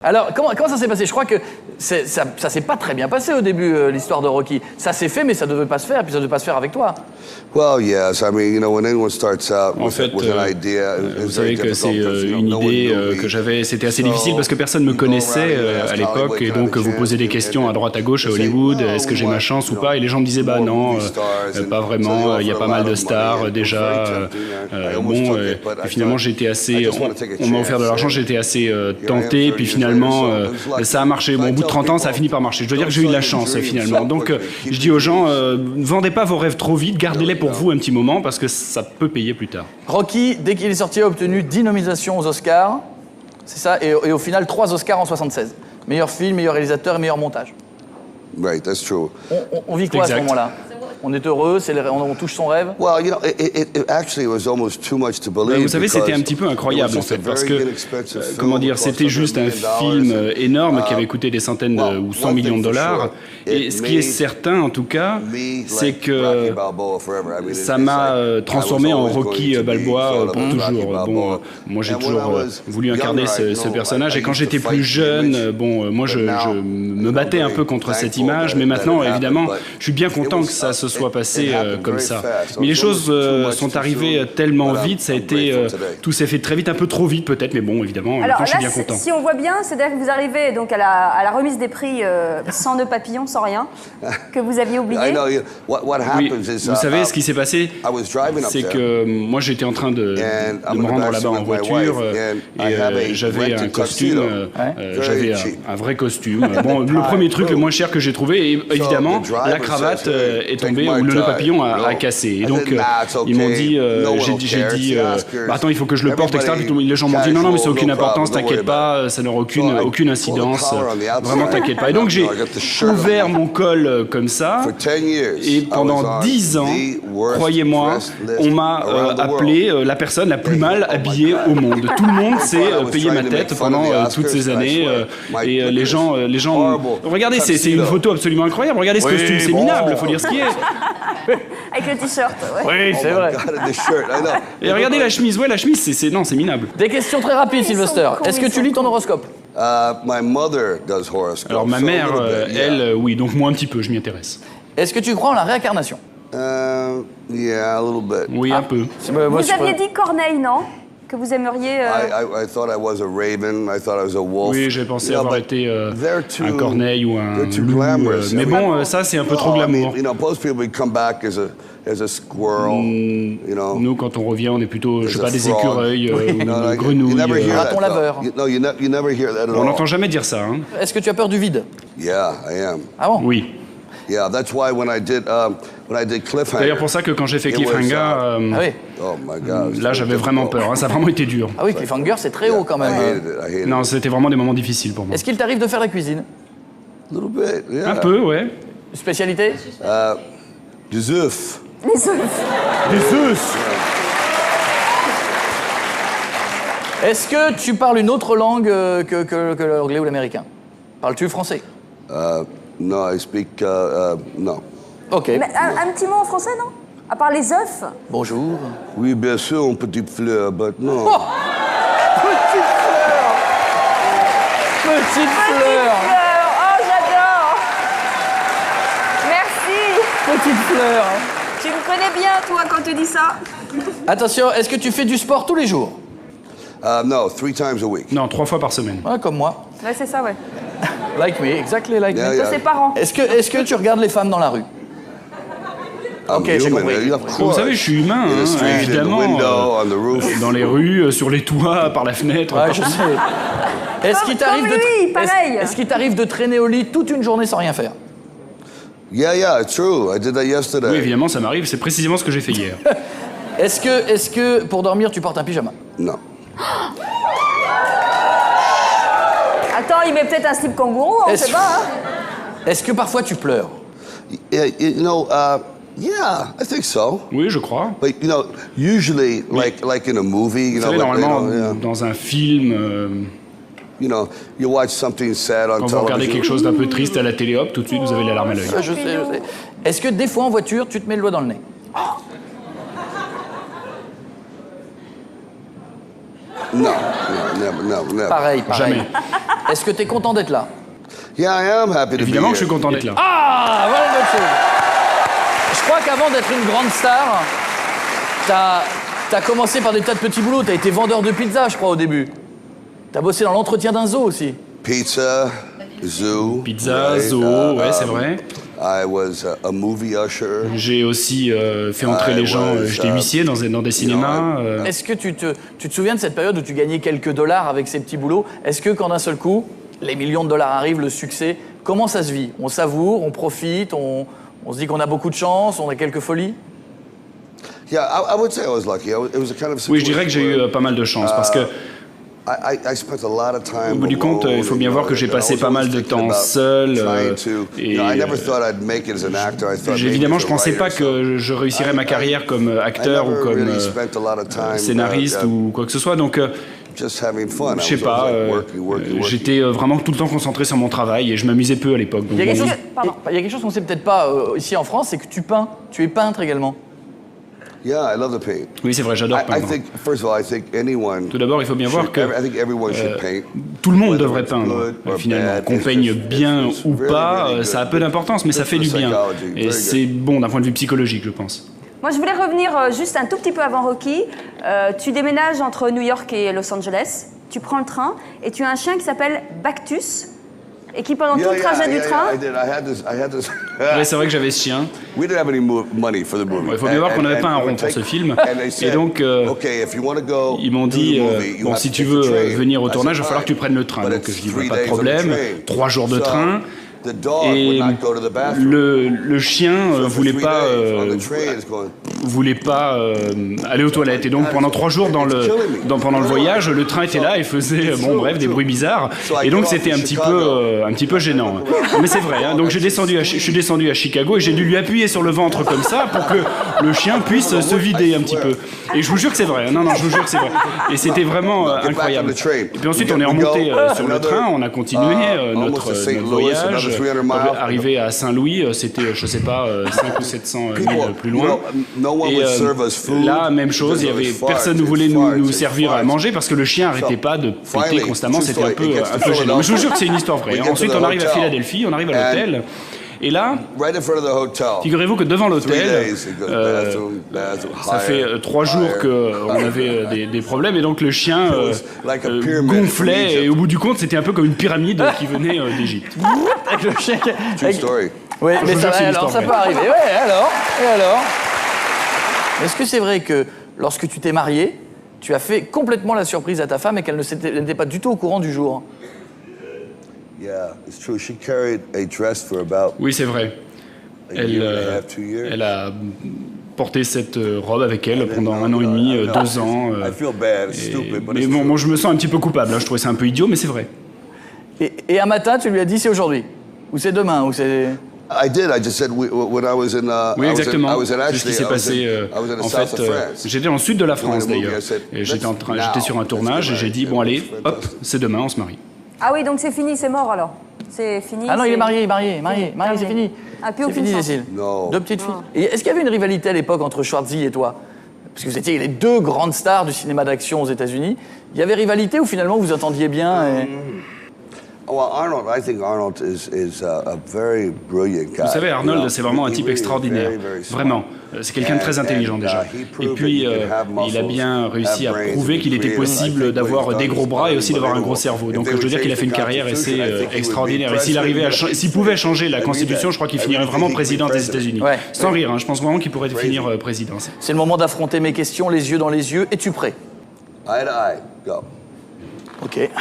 Alors, comment ça s'est passé? Je crois que ça s'est pas très bien passé au début, l'histoire de Rocky. Ça s'est fait, mais ça devait pas se faire, puis ça devait pas se faire avec toi. Well, yes. I mean, when anyone starts out En fait, with an idea, vous savez que c'est une idée que j'avais, c'était assez difficile parce que personne ne me connaissait à l'époque et donc vous posez des questions à droite à gauche à Hollywood, est-ce que j'ai ma chance ou pas? Et les gens me disaient bah non, pas vraiment, il y a pas mal de stars déjà. Bon, et finalement j'étais assez, on m'a offert de l'argent, j'étais assez tenté, puis finalement ça a marché. Bon, au bout de 30 ans, ça a fini par marcher. Je dois dire que j'ai eu de la chance finalement. Donc je dis aux gens, ne vendez pas vos rêves trop vite, gardez-les pour vous un petit moment parce que ça peut payer plus tard. Rocky, dès qu'il est sorti, a obtenu 10 nominations aux Oscars. C'est ça, et au final 3 Oscars en 76. Meilleur film, meilleur réalisateur et meilleur montage. Right, that's true. On vit quoi à ce moment-là? On est heureux, on touche son rêve. Well, actually, it was almost too much to believe. Vous savez, c'était un petit peu incroyable en fait, parce que, comment dire, c'était juste un film énorme qui avait coûté des centaines ou 100 millions de dollars. Et ce qui est certain, en tout cas, c'est que ça m'a transformé en Rocky Balboa pour toujours. Bon, moi j'ai toujours voulu incarner ce personnage, et quand j'étais plus jeune, bon, moi je me battais un peu contre cette image, mais maintenant, évidemment, je suis bien content que ça se soit passé comme ça. Mais les choses sont arrivées tellement vite, ça a été, tout s'est fait très vite, un peu trop vite peut-être, mais bon, évidemment, alors, je suis bien content. Si on voit bien, c'est-à-dire que vous arrivez donc à la remise des prix sans nœud papillon, sans rien, que vous aviez oublié. Oui, vous savez, ce qui s'est passé, c'est que moi j'étais en train de me rendre là-bas en voiture, et j'avais un costume, j'avais un vrai costume. Bon, le premier truc le moins cher que j'ai trouvé, et évidemment, la cravate est tombée où le nœud papillon a cassé. Et donc, ils m'ont dit, j'ai dit, attends, il faut que je le porte, etc. Puis les gens m'ont dit, non, mais c'est aucune importance, t'inquiète pas, ça n'aura aucune incidence, vraiment t'inquiète pas. Et donc, j'ai ouvert mon col comme ça, et pendant 10 ans, croyez-moi, on m'a appelé la personne la plus mal habillée au monde. Tout le monde s'est payé ma tête pendant toutes ces années, et les gens, regardez, c'est une photo absolument incroyable, regardez ce costume, c'est minable, il faut dire ce qui est. Avec le t-shirt, Oui, c'est vrai. Et regardez la chemise, ouais, la chemise, c'est minable. Des questions très rapides, Sylvester. Est-ce que tu lis ton horoscope? Alors ma mère, elle, oui, donc moi un petit peu, je m'y intéresse. Est-ce que tu crois en la réincarnation? Yeah, a little bit. Oui, un peu. Vous aviez dit Corneille, non? Que vous aimeriez... I thought I was a raven, I thought I was a wolf. Oui, j'ai pensé avoir été un corneille ou un loup, mais bon, ça c'est un peu trop glamour. Nous, quand on revient, on est plutôt, je sais pas, des écureuils, ou grenouilles. Raton laveur. On n'entend jamais dire ça. Hein. Est-ce que tu as peur du vide? Yeah, I am. Ah bon? Oui. Yeah, that's why when I did Cliffhanger. D'ailleurs, pour ça que quand j'ai fait Cliffhanger, Ah oui. Oh my God, là j'avais vraiment peur, hein, ça a vraiment été dur. Ah oui, Cliffhanger, c'est très haut quand même. I hated it. Non, c'était vraiment des moments difficiles pour moi. Est-ce qu'il t'arrive de faire la cuisine? A little bit, yeah. Un peu, ouais. Spécialité? Des œufs. Les œufs. Des œufs. Est-ce que tu parles une autre langue que l'anglais ou l'américain? Parles-tu français? No, I speak, no. Ok. Mais un petit mot en français, non? À part les œufs? Bonjour. Oui, bien sûr, une petite fleur, but no. Oh, petite fleur. Petite fleur. Oh, j'adore. Merci. Petite fleur. Tu me connais bien, toi, quand tu dis ça. Attention, est-ce que tu fais du sport tous les jours? No, 3 times a week. Non, 3 fois par semaine. Ouais, comme moi. Ouais, c'est ça, ouais. Like me, exactly like me. Toi, ses parents. Est-ce que tu regardes les femmes dans la rue? Ok, j'ai compris. Vous savez, je suis humain, hein, évidemment. Dans les rues, sur les toits, par la fenêtre. Ouais, je sais. Est-ce qu'il t'arrive comme lui, pareil. est-ce qu'il t'arrive de traîner au lit toute une journée sans rien faire? Yeah, it's true. I did that yesterday. Oui, évidemment, ça m'arrive. C'est précisément ce que j'ai fait hier. Est-ce que pour dormir, tu portes un pyjama? No. Attends, il met peut-être un slip kangourou, on sait pas, hein. Est-ce que parfois tu pleures? Yeah, yeah, I think so. Oui, je crois. But usually, like in a movie, Vous savez, normalement, dans un film, you watch something sad on quand vous regardez television. quelque chose d'un peu triste à la télé, hop, tout de suite, vous avez la larme à l'œil. Je sais. Est-ce que des fois en voiture, tu te mets le doigt dans le nez? No, never. Pareil. Jamais. Est-ce que tu es content d'être là? Yeah, I am happy to Évidemment be que je suis here. content d'être là. Ah, voilà une bonne chose. Je crois qu'avant d'être une grande star, t'as commencé par des tas de petits boulots. T'as été vendeur de pizza, je crois, au début. T'as bossé dans l'entretien d'un zoo aussi. Pizza, zoo. Pizza, right? zoo, ouais, c'est vrai. I was a movie usher. J'ai aussi fait entrer les gens, j'étais huissier dans des cinémas. Est-ce que tu te souviens de cette période où tu gagnais quelques dollars avec ces petits boulots? Est-ce que quand d'un seul coup, les millions de dollars arrivent, le succès, comment ça se vit? On savoure, on profite, on se dit qu'on a beaucoup de chance, on a quelques folies? Yeah, I would say I was lucky. It was a kind of Oui, je dirais que j'ai eu pas mal de chance parce que I spent a lot of time au bout du compte, il faut bien voir que j'ai passé pas mal de temps seul. Et évidemment, je ne pensais pas que je réussirais ma carrière comme acteur ou comme scénariste ou quoi que ce soit. Donc, je sais pas, j'étais vraiment tout le temps concentré sur mon travail et je m'amusais peu à l'époque. Il y a quelque chose qu'on ne sait peut-être pas ici en France, c'est que tu peins. Tu es peintre également. Yeah, I love to paint. Oui, c'est vrai, j'adore peindre. Tout d'abord, il faut bien voir que tout le monde devrait peindre, finalement. Qu'on peigne bien ou pas, ça a peu d'importance, mais ça fait du bien. Et c'est bon d'un point de vue psychologique, je pense. Moi, je voulais revenir juste un tout petit peu avant Rocky. Tu déménages entre New York et Los Angeles, tu prends le train, et tu as un chien qui s'appelle Bactus, et qui, pendant tout le trajet du train... Oui, c'est vrai que j'avais ce chien. Il faut bien voir qu'on n'avait pas un rond pour ce film. Et donc, ils m'ont dit, bon, si tu veux venir au tournage, il va falloir que tu prennes le train. Donc, je dis, pas de problème, 3 jours de train. Et le chien voulait pas aller aux toilettes. Et donc pendant 3 jours pendant le voyage, le train était là et faisait des bruits bizarres. Et donc c'était un petit peu gênant. Mais c'est vrai. Hein, donc je suis descendu à Chicago et j'ai dû lui appuyer sur le ventre comme ça pour que le chien puisse se vider un petit peu. Et je vous jure que c'est vrai. Non, je vous jure que c'est vrai. Et c'était vraiment incroyable. Et puis ensuite on est remonté sur le train, on a continué notre voyage. Arrivé à Saint-Louis, c'était, je sais pas, 500 ou 700 000 plus loin. Et là, même chose, personne ne voulait nous servir à manger parce que le chien n'arrêtait pas de péter constamment, c'était un peu gênant. Mais je vous jure que c'est une histoire vraie. Ensuite, on arrive à Philadelphie, on arrive à l'hôtel. Et là, figurez-vous que devant l'hôtel, ça fait 3 jours qu'on avait des problèmes et donc le chien gonflait et au bout du compte, c'était un peu comme une pyramide qui venait d'Égypte. Avec le chien. True story. Oui, mais ça peut arriver. Ouais, alors. Est-ce que c'est vrai que lorsque tu t'es marié, tu as fait complètement la surprise à ta femme et qu'elle n'était pas du tout au courant du jour? Oui, c'est vrai. Elle a porté cette robe avec elle pendant 1 an et demi, 2 ans. Mais bon, je me sens un petit peu coupable. Là, je trouvais ça un peu idiot, mais c'est vrai. Et un matin, tu lui as dit c'est aujourd'hui? Ou c'est demain? Ou c'est... Oui, exactement. C'est ce qui s'est passé. En fait, j'étais dans le sud de la France d'ailleurs. J'étais sur un tournage et j'ai dit bon allez, hop, c'est demain, on se marie. Ah oui, donc c'est fini, c'est mort alors. C'est fini. Ah non, il est marié, c'est fini. Ah, plus c'est aucune fini, chance. Cécile. 2 petites filles. Et est-ce qu'il y avait une rivalité à l'époque entre Schwarzy et toi? Parce que vous étiez les 2 grandes stars du cinéma d'action aux États-Unis. Il y avait rivalité ou finalement vous entendiez bien et... Vous savez, Arnold, c'est vraiment un type extraordinaire. Vraiment. C'est quelqu'un de très intelligent déjà. Et puis, il a bien réussi à prouver qu'il était possible d'avoir des gros bras et aussi d'avoir un gros cerveau. Donc, je veux dire qu'il a fait une carrière assez extraordinaire. Et s'il pouvait changer la Constitution, je crois qu'il finirait vraiment président des États-Unis. Ouais. Sans rire, hein, je pense vraiment qu'il pourrait finir président. C'est le moment d'affronter mes questions, les yeux dans les yeux. Es-tu prêt? Eye to eye. Go. Ok.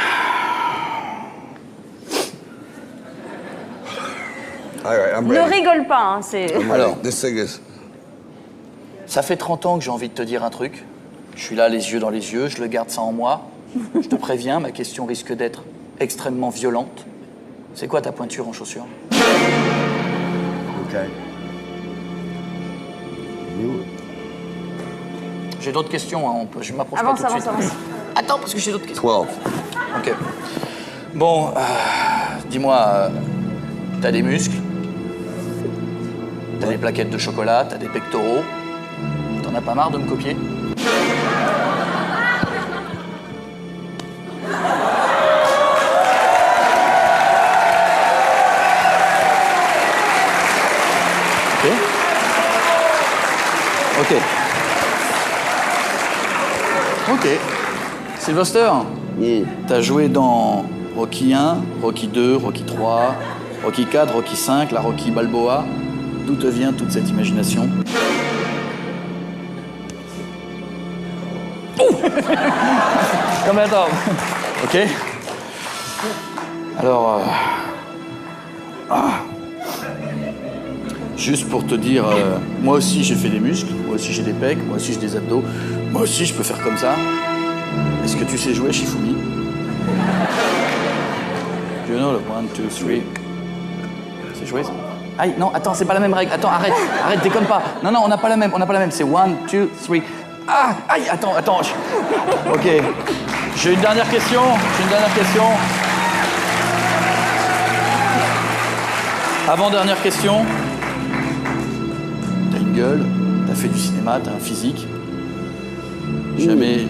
Ne rigole pas, hein, c'est... Alors, This thing is... ça fait 30 ans que j'ai envie de te dire un truc. Je suis là, les yeux dans les yeux, je le garde ça en moi. Je te préviens, ma question risque d'être extrêmement violente. C'est quoi ta pointure en chaussure? Okay. J'ai d'autres questions, hein, je m'approche pas tout de suite. Avance. Attends, parce que j'ai d'autres questions. 12. Ok. Bon, dis-moi, t'as des muscles, t'as des plaquettes de chocolat, t'as des pectoraux. T'en as pas marre de me copier? Ok. Ok. Sylvester, t'as joué dans Rocky 1, Rocky 2, Rocky 3, Rocky 4, Rocky 5, la Rocky Balboa. D'où te vient toute cette imagination? Oh. Non mais attends. Ok. Alors... Juste pour te dire, moi aussi j'ai fait des muscles, moi aussi j'ai des pecs, moi aussi j'ai des abdos, moi aussi je peux faire comme ça. Est-ce que tu sais jouer, Shifumi? You know, le 1, 2, 3. Tu sais jouer ça? Aïe, non, attends, c'est pas la même règle. Attends, arrête, déconne pas. Non, on n'a pas la même, C'est 1, 2, 3. Ah, aïe, attends. Ok. J'ai une dernière question. Avant-dernière question. T'as une gueule, t'as fait du cinéma, t'as un physique. Jamais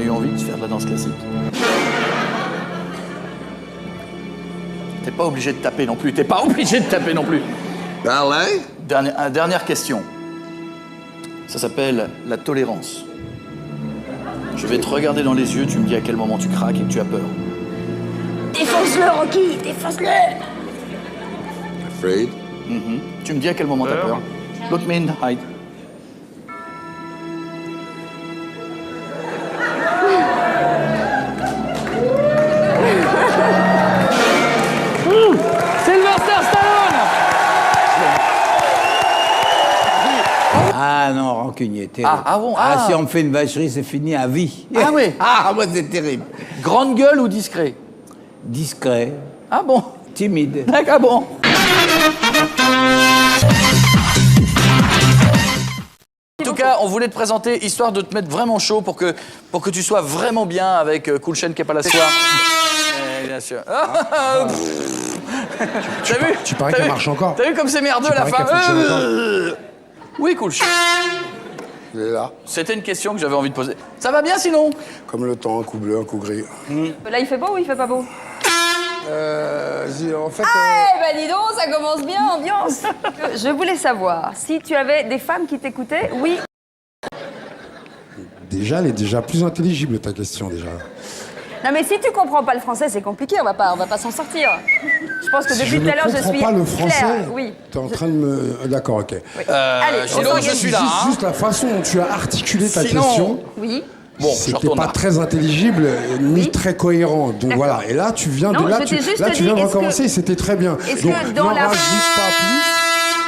eu envie de faire de la danse classique. T'es pas obligé de taper non plus. Ballet? Dernière question. Ça s'appelle la tolérance. Je vais te regarder dans les yeux, tu me dis à quel moment tu craques et que tu as peur. Défonce-le, Rocky, défonce-le. Afraid? Tu me dis à quel moment t'as peur. Look me in the eye. Sylvester Stallone. Ah non, rancunier, terrible. Ah bon? Si on me fait une vacherie, c'est fini à vie. Ah oui. Moi c'est terrible. Grande gueule ou discret? Discret, Ah bon? timide. D'accord, bon. En tout cas, on voulait te présenter, histoire de te mettre vraiment chaud pour que tu sois vraiment bien avec Cool Chain qui est pas là ce soir. Bien sûr. T'as vu? Tu parais qu'elle marche encore. T'as vu comme c'est merdeux à la fin? Oui, Cool Chain. Il est là. C'était une question que j'avais envie de poser. Ça va bien sinon? Comme le temps, un coup bleu, un coup gris. Là, il fait beau ou il fait pas beau? En fait... Dis donc, ça commence bien, ambiance. Je voulais savoir, si tu avais des femmes qui t'écoutaient, oui. Déjà, elle est déjà plus intelligible, ta question, déjà. Non, mais si tu comprends pas le français, c'est compliqué, on va pas s'en sortir. Je pense que Si depuis tout à l'heure, je suis pas le français, claire. Oui. t'es en train de me... D'accord, ok. Oui. Allez, sinon, on je s'organise. suis là. Juste la façon dont tu as articulé ta Sinon- question, Oui. Bon, je c'était retourne pas là. très intelligible, ni Oui. très cohérent. Donc D'accord. voilà, et là, tu viens Non, de... Là, je tu, t'ai juste là, tu dit, viens de est-ce que- recommencer et c'était très bien. est-ce Donc, que dans n'en la- rajoute pas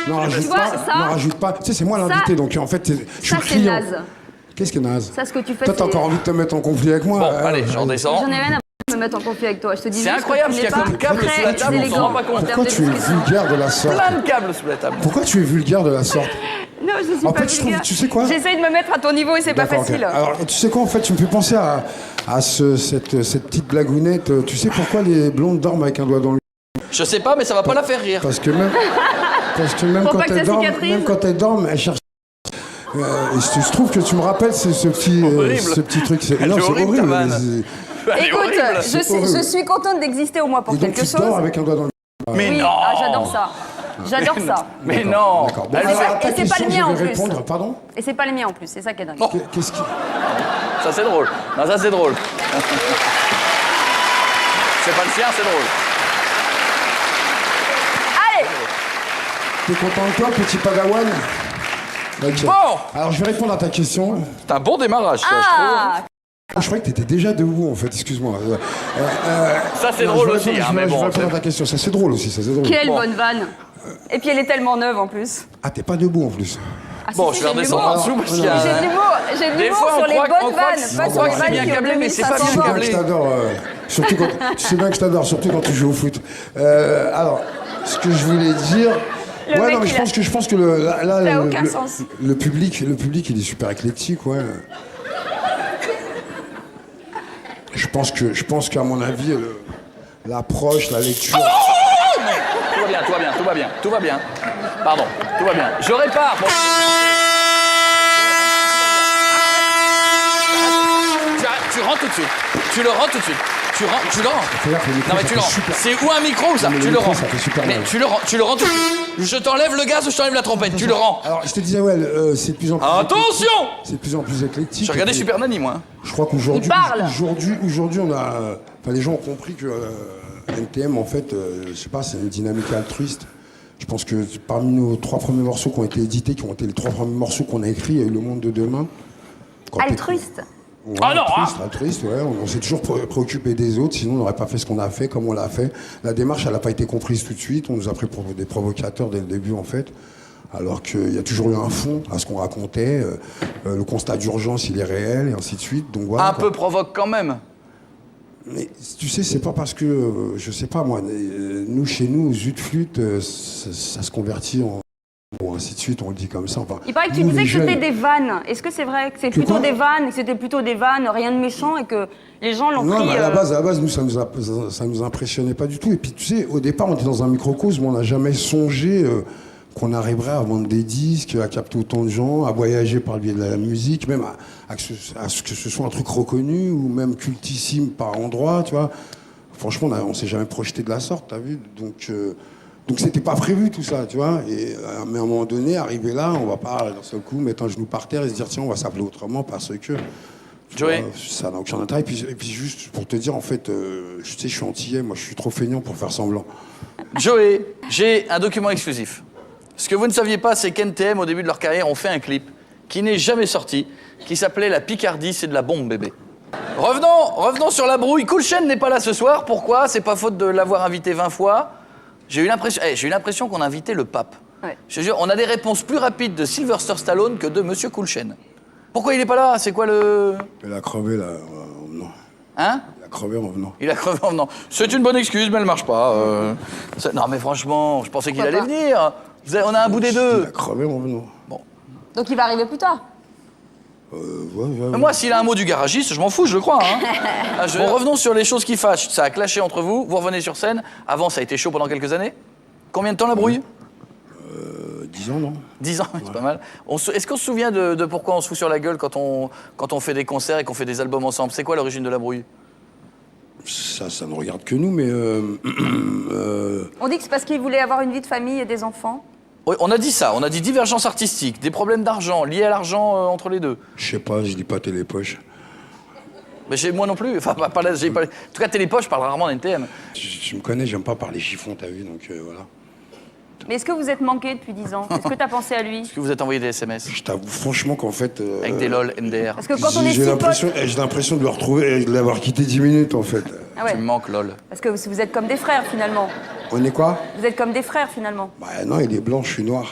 plus. N'en rajoute vois, pas, ça- n'en rajoute pas. Tu sais, c'est moi ça- l'invité, donc en fait, je suis Ça, le c'est client. naze. Qu'est-ce qui est naze? Ça, ce que tu fais, Toi, t'as c'est... encore envie de te mettre en conflit avec moi? Bon, allez, je redescends. J'en ai rien à me mettre en conflit avec toi. Je te dis C'est juste incroyable que ce tu qu'il y a n'es comme pas câble très sous la table, on s'en rend pas compte. élégant en termes Pourquoi de tu es discussion. vulgaire de la sorte? Plein de câbles sous la table. Pourquoi tu es vulgaire de la sorte? Non, je suis En pas fait, je trouve- vulgaire. tu sais quoi? J'essaye de me mettre à ton niveau et c'est pas D'accord, ok. facile. Alors, tu sais quoi, en fait, tu me fais penser à cette petite blagounette. Tu sais pourquoi les blondes dorment avec un doigt dans le... Je sais pas, mais ça va pas la faire rire. Parce que même Pour quand pas que ça elles dorment, cicatrise. même quand elles dorment, elles cherchent... il se trouve que tu me rappelles ce petit truc. Elle Non, est c'est horrible, ta horrible. vanne. Elle est Écoute, horrible. je suis contente d'exister au moins pour Et donc, quelque tu chose. dors avec un doigt dans le... Mais Oui, non. j'adore ça. J'adore ça. Mais non. D'accord. Bon, Elle- alors, à ta et c'est pas question, le mien, je en vais plus. répondre. Pardon? Et c'est pas les miens en plus, c'est ça qui est dingue. Oh. Qu'est-ce qui... Ça c'est drôle. Non, ça c'est drôle. C'est pas le sien, c'est drôle. Allez, T'es content de toi, petit padawan? Ok. Bon. Alors, je vais répondre à ta question. C'est un bon démarrage, ça, je trouve. ah, Je croyais que t'étais déjà debout, en fait, excuse-moi. Ça c'est Non, drôle je vais aussi, répondre- hein, je vais mais bon. répondre à ta question, ça c'est drôle aussi, ça c'est drôle. quelle Bon. bonne vanne. Et puis elle est tellement neuve en plus. Ah, t'es pas debout en plus. Ah, si, Bon, si, je vais j'ai de redescendre en l'humour. dessous parce qu'il y J'ai a... de l'humour, Des fois, sur on les croit bonnes que vannes, c'est- pas on sur croit les que c'est vannes bien qui ont câblé, mais c'est pas 2500 bien ans. câblé. Je t'adore, surtout quand, tu sais bien que je t'adore, surtout quand tu joues au foot. Alors, ce que je voulais dire... Le ouais, mec, non, mais il je pense que là, Ça a aucun sens. le public, il est super éclectique, ouais. Je pense qu'à mon avis, l'approche, la lecture... Tout va bien, tout va bien, tout va bien, tout va bien. Pardon, tout va bien. Je répare. Bon. Tu rentres tout de suite. Tu le rentres tout de suite. Tu le rends. Non mais tu le rends. Super. C'est où un micro ou ça? Non, mais Tu le le micro, rends. ça fait super Mais mal. tu le rends tout de suite. Je t'enlève le gaz ou je t'enlève la trompette. Tu le rends. Alors, je te disais, ouais, c'est de plus en plus. Attention! C'est de plus en plus éclectique. J'ai regardé Et puis, Super Nanny, moi. Je crois qu'aujourd'hui, Il parle. aujourd'hui, on a. Enfin, les gens ont compris que NTM, en fait, je sais pas, c'est une dynamique altruiste. Je pense que parmi nos 3 premiers morceaux qui ont été édités, qui ont été les 3 premiers morceaux qu'on a écrits, il y a eu Le Monde de Demain. Altruiste. Ouais, Ah non, altruiste, ouais. On s'est toujours préoccupé des autres, sinon on n'aurait pas fait ce qu'on a fait, comme on l'a fait. La démarche, elle n'a pas été comprise tout de suite. On nous a pris pour des provocateurs dès le début, en fait. Alors qu'il y a toujours eu un fond à ce qu'on racontait. Le constat d'urgence, il est réel, et ainsi de suite. Donc, voilà, Un quoi. peu provoque quand même. Mais tu sais, c'est pas parce que, je sais pas moi, nous, chez nous, Zut Flûte, ça se convertit en. Bon, ainsi de suite, on le dit comme ça. Enfin, Il paraît que tu nous, disais les que c'était jeunes- des vannes. Est-ce que c'est vrai que c'est Que plutôt quoi des vannes, que c'était plutôt des vannes, rien de méchant et que les gens l'ont Non, pris... mais à la base, nous, ça nous impressionnait pas du tout. Et puis, tu sais, au départ, on était dans un microcosme, on n'a jamais songé qu'on arriverait à vendre des disques, à capter autant de gens, à voyager par le biais de la musique, même à ce que ce soit un truc reconnu ou même cultissime par endroit, tu vois. Franchement, on s'est jamais projeté de la sorte, t'as vu. Donc c'était pas prévu tout ça, tu vois. Mais à un moment donné, arriver là, on va pas d'un seul coup mettre un genou par terre et se dire tiens, on va s'appeler autrement parce que. Joey. Ça n'a aucun intérêt. Et puis juste pour te dire, en fait, je sais, je suis antillais, moi je suis trop feignant pour faire semblant. Joey, j'ai un document exclusif. Ce que vous ne saviez pas, c'est qu'NTM, au début de leur carrière, ont fait un clip qui n'est jamais sorti, qui s'appelait La Picardie, c'est de la bombe, bébé. Revenons sur la brouille. Cool Chain n'est pas là ce soir. Pourquoi? C'est pas faute de l'avoir invité 20 fois. J'ai eu l'impression qu'on invitait le pape. Ouais. Je te jure, on a des réponses plus rapides de Sylvester Stallone que de Monsieur Cool Chain. Pourquoi il est pas là? C'est quoi le... Il a crevé là, en venant. Hein? Il a crevé en venant. Il a crevé en venant. C'est une bonne excuse, mais elle marche pas. Non, mais franchement, je pensais qu'il allait Pourquoi pas venir. On a un bout des Il deux. a crevé en venant. Donc il va arriver plus tard. Ouais. Moi, s'il a un mot du garagiste, je m'en fous, je le crois. Hein. Bon, revenons sur les choses qui fâchent. Ça a clashé entre vous, vous revenez sur scène. Avant, ça a été chaud pendant quelques années. Combien de temps la brouille? 10 ans, non? 10 ans, c'est pas mal. Est-ce qu'on se souvient de pourquoi on se fout sur la gueule quand on fait des concerts et qu'on fait des albums ensemble? C'est quoi l'origine de la brouille? Ça ne regarde que nous, mais... On dit que c'est parce qu'il voulait avoir une vie de famille et des enfants. Oui, on a dit ça, on a dit divergence artistique, des problèmes d'argent, liés à l'argent entre les deux. Je sais pas, je dis pas Télépoche. Mais chez moi non plus, enfin pas là, j'ai pas... En tout cas, Télépoche parle rarement d'NTM. Tu me connais, j'aime pas parler chiffon, t'as vu, donc voilà. Mais est-ce que vous êtes manqué depuis 10 ans? Est-ce que tu as pensé à lui? Est-ce que vous êtes envoyé des SMS? Je t'avoue franchement qu'en fait... Avec des LOL, MDR. Parce que quand on est j'ai si potes... l'impression de le retrouver et de l'avoir quitté 10 minutes, en fait. Ah ouais. Tu me manques, LOL. Parce que vous êtes comme des frères finalement. On est quoi? Vous êtes comme des frères finalement. Bah non, il est blanc, je suis noir.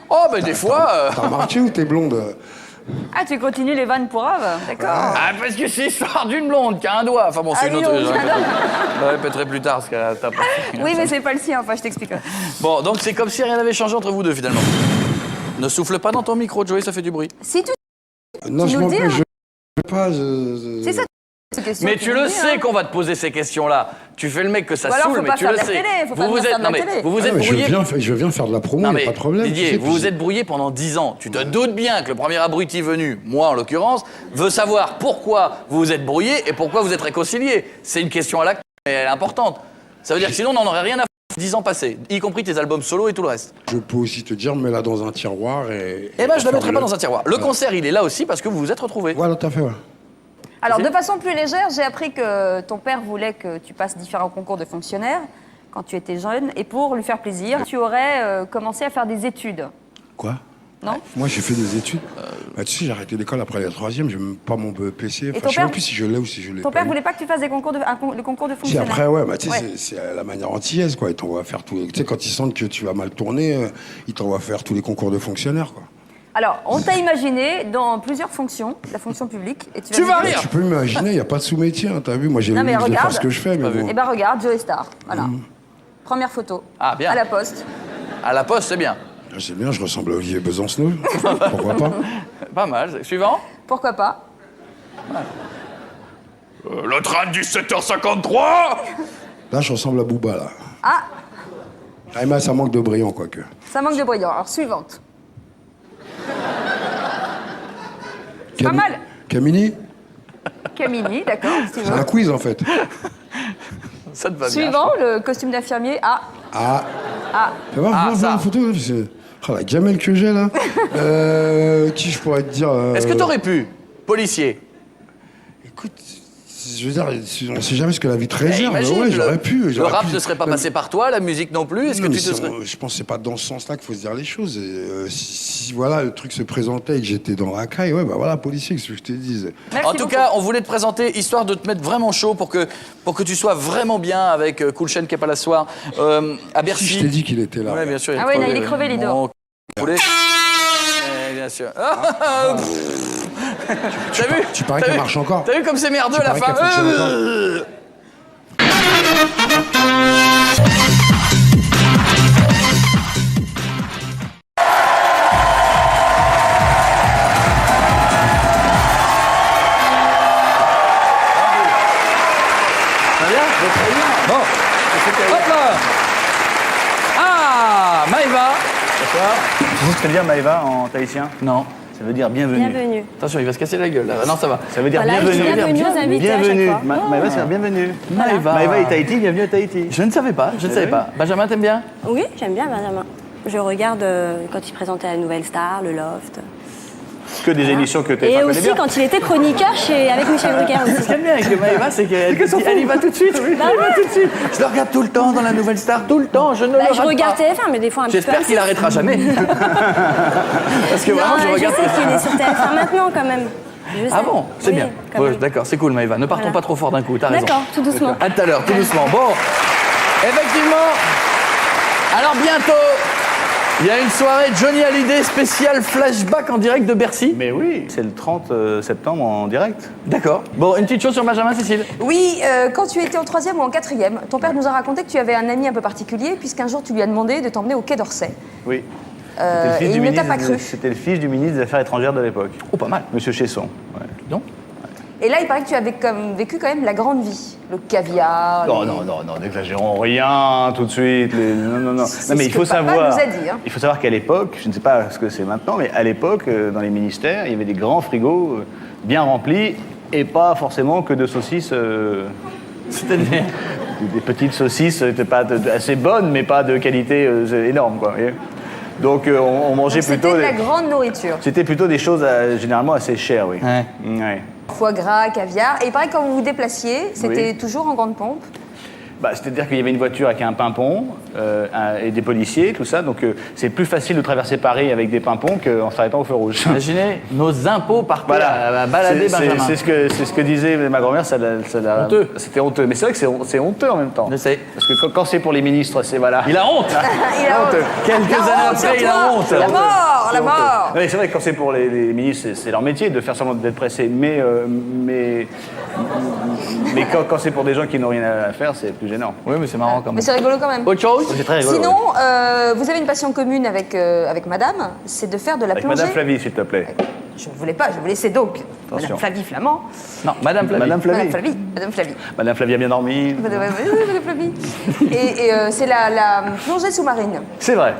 Oh, mais des fois... T'as remarqué ou t'es blonde? Ah, tu continues les vannes pour Ave? D'accord. Ah, parce que c'est l'histoire d'une blonde qui a un doigt. Enfin bon, c'est Ah une oui, autre... on Je adore. le répéterai plus tard, parce que t'as pas... Oui, mais c'est pas le sien, enfin je t'explique. Bon, donc c'est comme si rien n'avait changé entre vous deux, finalement. Ne souffle pas dans ton micro, Joey, ça fait du bruit. Si tu... Non, Tu je nous m'en le dis, je hein. pas, C'est ça, cette question. Mais tu nous le dis, sais hein. qu'on va te poser ces questions-là. Tu fais le mec que ça Ou alors, saoule, faut mais pas tu faire le de la sais. télé, faut pas venir faire de la télé. Vous vous êtes je brouillé... viens faire de la promo, Non y a mais pas de problème. Didier, tu sais, vous vous puis- êtes brouillé pendant 10 ans. Tu te doutes bien que le premier abruti venu, moi en l'occurrence, veut savoir pourquoi vous vous êtes brouillé et pourquoi vous êtes réconcilié. C'est une question à la mais elle est importante. Ça veut dire que sinon on n'en aurait rien à faire 10 ans passés, y compris tes albums solo et tout le reste. Je peux aussi te dire, mets-la dans un tiroir et... Eh ben je la mettrai ferme-le. pas dans un tiroir. Le concert il est là aussi parce que vous vous êtes retrouvés. Voilà, t'as fait, ouais. Alors, de façon plus légère, j'ai appris que ton père voulait que tu passes différents concours de fonctionnaires quand tu étais jeune. Et pour lui faire plaisir, tu aurais commencé à faire des études. Quoi? Non? Moi, j'ai fait des études. Bah, tu sais, j'ai arrêté l'école après la 3e, j'ai même pas mon PC. Enfin, ton je sais même père- plus si je l'ai ou si je l'ai Ton pas père eu. voulait pas que tu fasses des concours le concours de Si fonctionnaire. après, ouais, bah, tu sais, Ouais. c'est à la manière antillaise, quoi. Ils t'envoient faire tout. Tu sais, quand ils sentent que tu vas mal tourner, ils t'envoient faire tous les concours de fonctionnaires, quoi. Alors, on t'a imaginé dans plusieurs fonctions, la fonction publique. Et Tu vas me dire- rire. Tu peux imaginer, il n'y a pas de sous-métier, hein, t'as vu? Moi, j'ai Non, le mais luxe de regarde. faire ce que je fais, mais bon. Eh ben regarde, Joey Star. Voilà. Première photo. Ah, bien. À la poste. À la poste c'est bien. C'est bien, je ressemble à Olivier Besancenot. Pourquoi pas? Pas mal. Suivant. Pourquoi pas? Le train de 17h53. Là, je ressemble à Booba, là. Ah, Ah, mais ça manque de brillant, quoique. ça manque de brillant. Alors, suivante. Pas mal. Camini? Camini, d'accord. si tu C'est veux. un quiz en fait. Ça te va bien. Suivant, le costume d'infirmier. Ah, Ah, ah. tu vas voir, ça. une photo. La gamelle que j'ai là. Qui je pourrais te dire Est-ce que t'aurais pu, policier? Écoute, je veux dire, on sait jamais ce que la vie te réserve. Imagine, Ouais, j'aurais pu. Le rap ne serait pas passé par toi, la musique non plus. Est-ce que tu te serais... Je pense que c'est pas dans ce sens-là qu'il faut se dire les choses. Et, si voilà, le truc se présentait et que j'étais dans la caille, ouais, bah voilà, policier, qu'est-ce que je te dise. Merci En tout beaucoup. cas, on voulait te présenter, histoire de te mettre vraiment chaud pour que tu sois vraiment bien avec Cool Chain qui est pas là ce soir à Bercy. Si je t'ai dit qu'il était là. Ouais, bien sûr. Ah ouais, non, il est crevé, les Bon, poulet. Bien sûr. T'as vu? Tu parais T'as qu'elle vu marche encore. T'as vu comme c'est merdeux Tu la parais fin? qu'elle fonctionne encore. Ça va bien? Très bien. Bon. Hop là. Ah, Maëva. Bonsoir. Tu sais ce que veut dire Maëva en tahitien? Non. Ça veut dire bienvenue. Bienvenue. Attention, il va se casser la gueule là. Non, ça va. Ça veut dire Voilà, bienvenue. bienvenue aux invités à chaque Bienvenue. fois. Maëva, c'est bienvenue. Maëva. Maëva et Tahiti, bienvenue à Tahiti. Je ne savais pas, je ne savais pas. Benjamin, t'aimes bien? Oui, j'aime bien Benjamin. Je regarde quand il présentait la Nouvelle Star, le Loft. Que des émissions que tu Et connais aussi bien. quand il était chroniqueur avec Michel Drucker Ce que aussi. j'aime bien avec Maëva, c'est qu'elle y va tout de suite. Elle y va tout de suite. Je le regarde tout le temps dans la Nouvelle Star, tout le temps. Je ne le Bah, rate je regarde pas. TF1, mais des fois un petit peu. J'espère qu'il arrêtera jamais. Parce que vraiment, je Non, regarde. sais qu'il est sur TF1 maintenant quand même. Je Ah sais. bon, c'est Oui, bien. quand Ouais, même. d'accord, c'est cool, Maëva. Ne partons Voilà. pas trop fort d'un coup, t'as raison. D'accord, tout doucement. À tout à l'heure, tout doucement. Bon, effectivement, alors bientôt, il y a une soirée Johnny Hallyday spéciale flashback en direct de Bercy. Mais oui, c'est le 30 septembre en direct. D'accord. Bon, une petite chose sur Benjamin, Cécile. Oui, quand tu étais en 3e ou en 4e, ton père nous a raconté que tu avais un ami un peu particulier, puisqu'un jour tu lui as demandé de t'emmener au Quai d'Orsay. Oui. Et il ne t'a pas cru. C'était le fils du ministre des Affaires étrangères de l'époque. Oh, pas mal. Monsieur Chesson. Ouais. Donc, Et là, il paraît que tu avais vécu quand même la grande vie. Le caviar. Non, n'exagérons rien tout de suite. Non, C'est mais ce il faut que papa savoir. nous a dit, hein. Il faut savoir qu'à l'époque, je ne sais pas ce que c'est maintenant, mais à l'époque, dans les ministères, il y avait des grands frigos bien remplis et pas forcément que de saucisses. c'est-à-dire. Des petites saucisses, pas assez bonnes, mais pas de qualité énorme, quoi. Vous voyez. Donc on mangeait Donc, plutôt. C'était de la grande nourriture. C'était plutôt des choses généralement assez chères, oui. Ouais. Ouais. Foie gras, caviar. Et il paraît que quand vous vous déplaciez, c'était Oui. toujours en grande pompe. Bah, c'est-à-dire qu'il y avait une voiture avec un pimpon et des policiers, tout ça. Donc c'est plus facile de traverser Paris avec des pimpons qu'en s'arrêtant au feu rouge. Imaginez, nos impôts partaient à balader Benjamin. C'est ce que disait ma grand-mère. Honteux. C'était honteux. Mais c'est vrai que c'est honteux en même temps. Je sais. Parce que quand c'est pour les ministres, c'est voilà. Il a honte. Il a honte. Quelques La années honte après, sur il a toi. honte. La mort, la C'est honteux. mort. Non, mais c'est vrai que quand c'est pour les ministres, c'est leur métier de faire semblant d'être pressés. Mais quand c'est pour des gens qui n'ont rien à faire, c'est plus gênant. Oui, mais c'est marrant quand même. Mais c'est rigolo quand même. Autre chose? C'est très rigolo. Sinon, ouais. vous avez une passion commune avec madame, c'est de faire de la Avec plongée. Madame Flavie, s'il te plaît. Je ne voulais pas, je vous laissais donc. Attention. Madame Flavie Flamand. Non, Madame Flavie. Madame Flavie. Madame Flavie. Madame Flavie. Madame Flavie a bien dormi. Madame Flavie. Et c'est la plongée sous-marine. C'est vrai.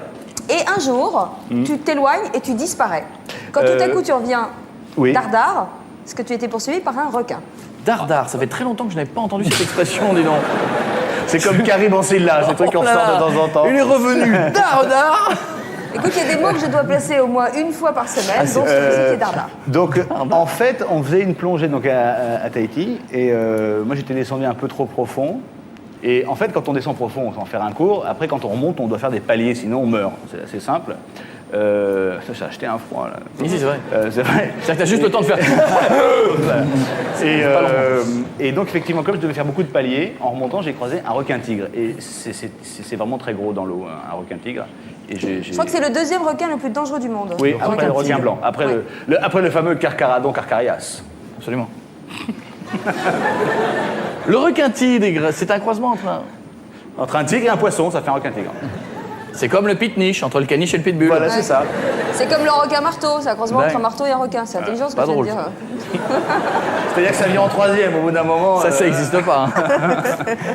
Et un jour, tu t'éloignes et tu disparais. Quand tout à coup tu reviens oui. dardard, est-ce que tu étais poursuivi par un requin? Dardard, ça fait très longtemps que je n'avais pas entendu cette expression, dis donc. C'est comme Karim Ancilla, ces trucs qu'on Oh là ressort là. de temps en temps. Il est revenu dardard. Écoute, il y a des mots que je dois placer au moins une fois par semaine, dont celui qui est dardard. Donc, en fait, on faisait une plongée donc, à Tahiti, et moi j'étais descendu un peu trop profond. Et en fait, quand on descend profond, on va en faire un cours. Après, quand on remonte, on doit faire des paliers, sinon on meurt. C'est assez simple. J'ai acheté un froid, là. Ici, c'est vrai. C'est vrai. C'est-à-dire que t'as juste le temps de faire. Et donc, effectivement, comme je devais faire beaucoup de paliers, en remontant, j'ai croisé un requin-tigre. Et c'est vraiment très gros dans l'eau, un requin-tigre. Et Je crois que c'est le deuxième requin le plus dangereux du monde. Oui, après le requin blanc. Après, Ouais. après le fameux Carcharadon carcarias. Absolument. Le requin-tigre, c'est un croisement entre un... Entre un tigre et un poisson, ça fait un requin-tigre. C'est comme le pit-niche, entre le caniche et le pitbull. Voilà, c'est ça. C'est comme le requin-marteau, c'est un croisement Ouais. entre un marteau et un requin. C'est intelligent ce que pas je viens de drôle, dire. C'est-à-dire que ça vient en troisième au bout d'un moment. Ça n'existe pas. Hein.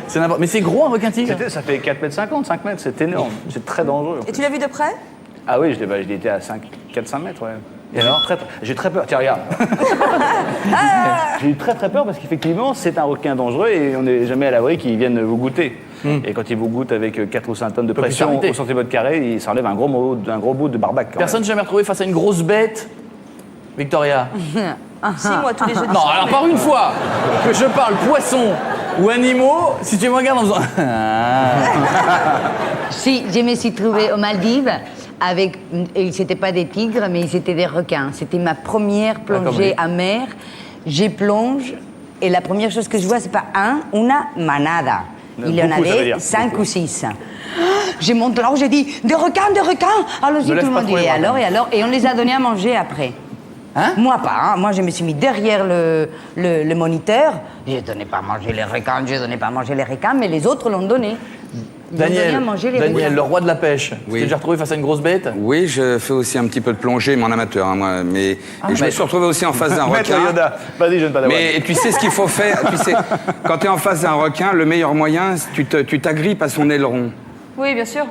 C'est n'importe... Mais c'est gros un requin-tigre. Ça fait 4,50 m, 5 mètres, c'est énorme. C'est très dangereux. Et tu l'as vu de près? Ah oui, je l'ai été à 4-5 mètres, ouais. Et alors J'ai très peur. Tiens, regarde. J'ai eu très peur parce qu'effectivement, c'est un requin dangereux et on n'est jamais à l'abri qu'il vienne vous goûter. Et quand il vous goûte avec 4 ou 5 tonnes de pression au centimètre carré, il s'enlève un gros bout de barbac. Personne n'a jamais retrouvé face à une grosse bête, Victoria? Si, moi, tous les jeudis. Non, alors par une fois que je parle poisson ou animaux, si tu me regardes en faisant... Si, je me suis trouvée aux Maldives avec... C'était pas des tigres, mais c'était des requins. C'était ma première plongée à mer. Je plonge et la première chose que je vois, c'est pas una manada. Il y en avait 5 ou 6. Je monte là, j'ai dit « Des requins !» Alors tout le monde dit « Et alors ?» Et on les a donnés à manger après. Hein? Moi pas, hein. Moi je me suis mis derrière le moniteur. Je ne donnais pas à manger les requins, mais les autres l'ont donné. Daniel, le roi de la pêche. Oui. Tu t'es déjà retrouvé face à une grosse bête? Oui, je fais aussi un petit peu de plongée, mais en amateur, hein, moi. Et je me suis retrouvé aussi en face d'un Maître requin. Yoda, vas-y, jeune padawan. Mais tu sais ce qu'il faut faire. Tu sais, quand tu es en face d'un requin, le meilleur moyen, tu t'agrippes à son aileron. Oui, bien sûr.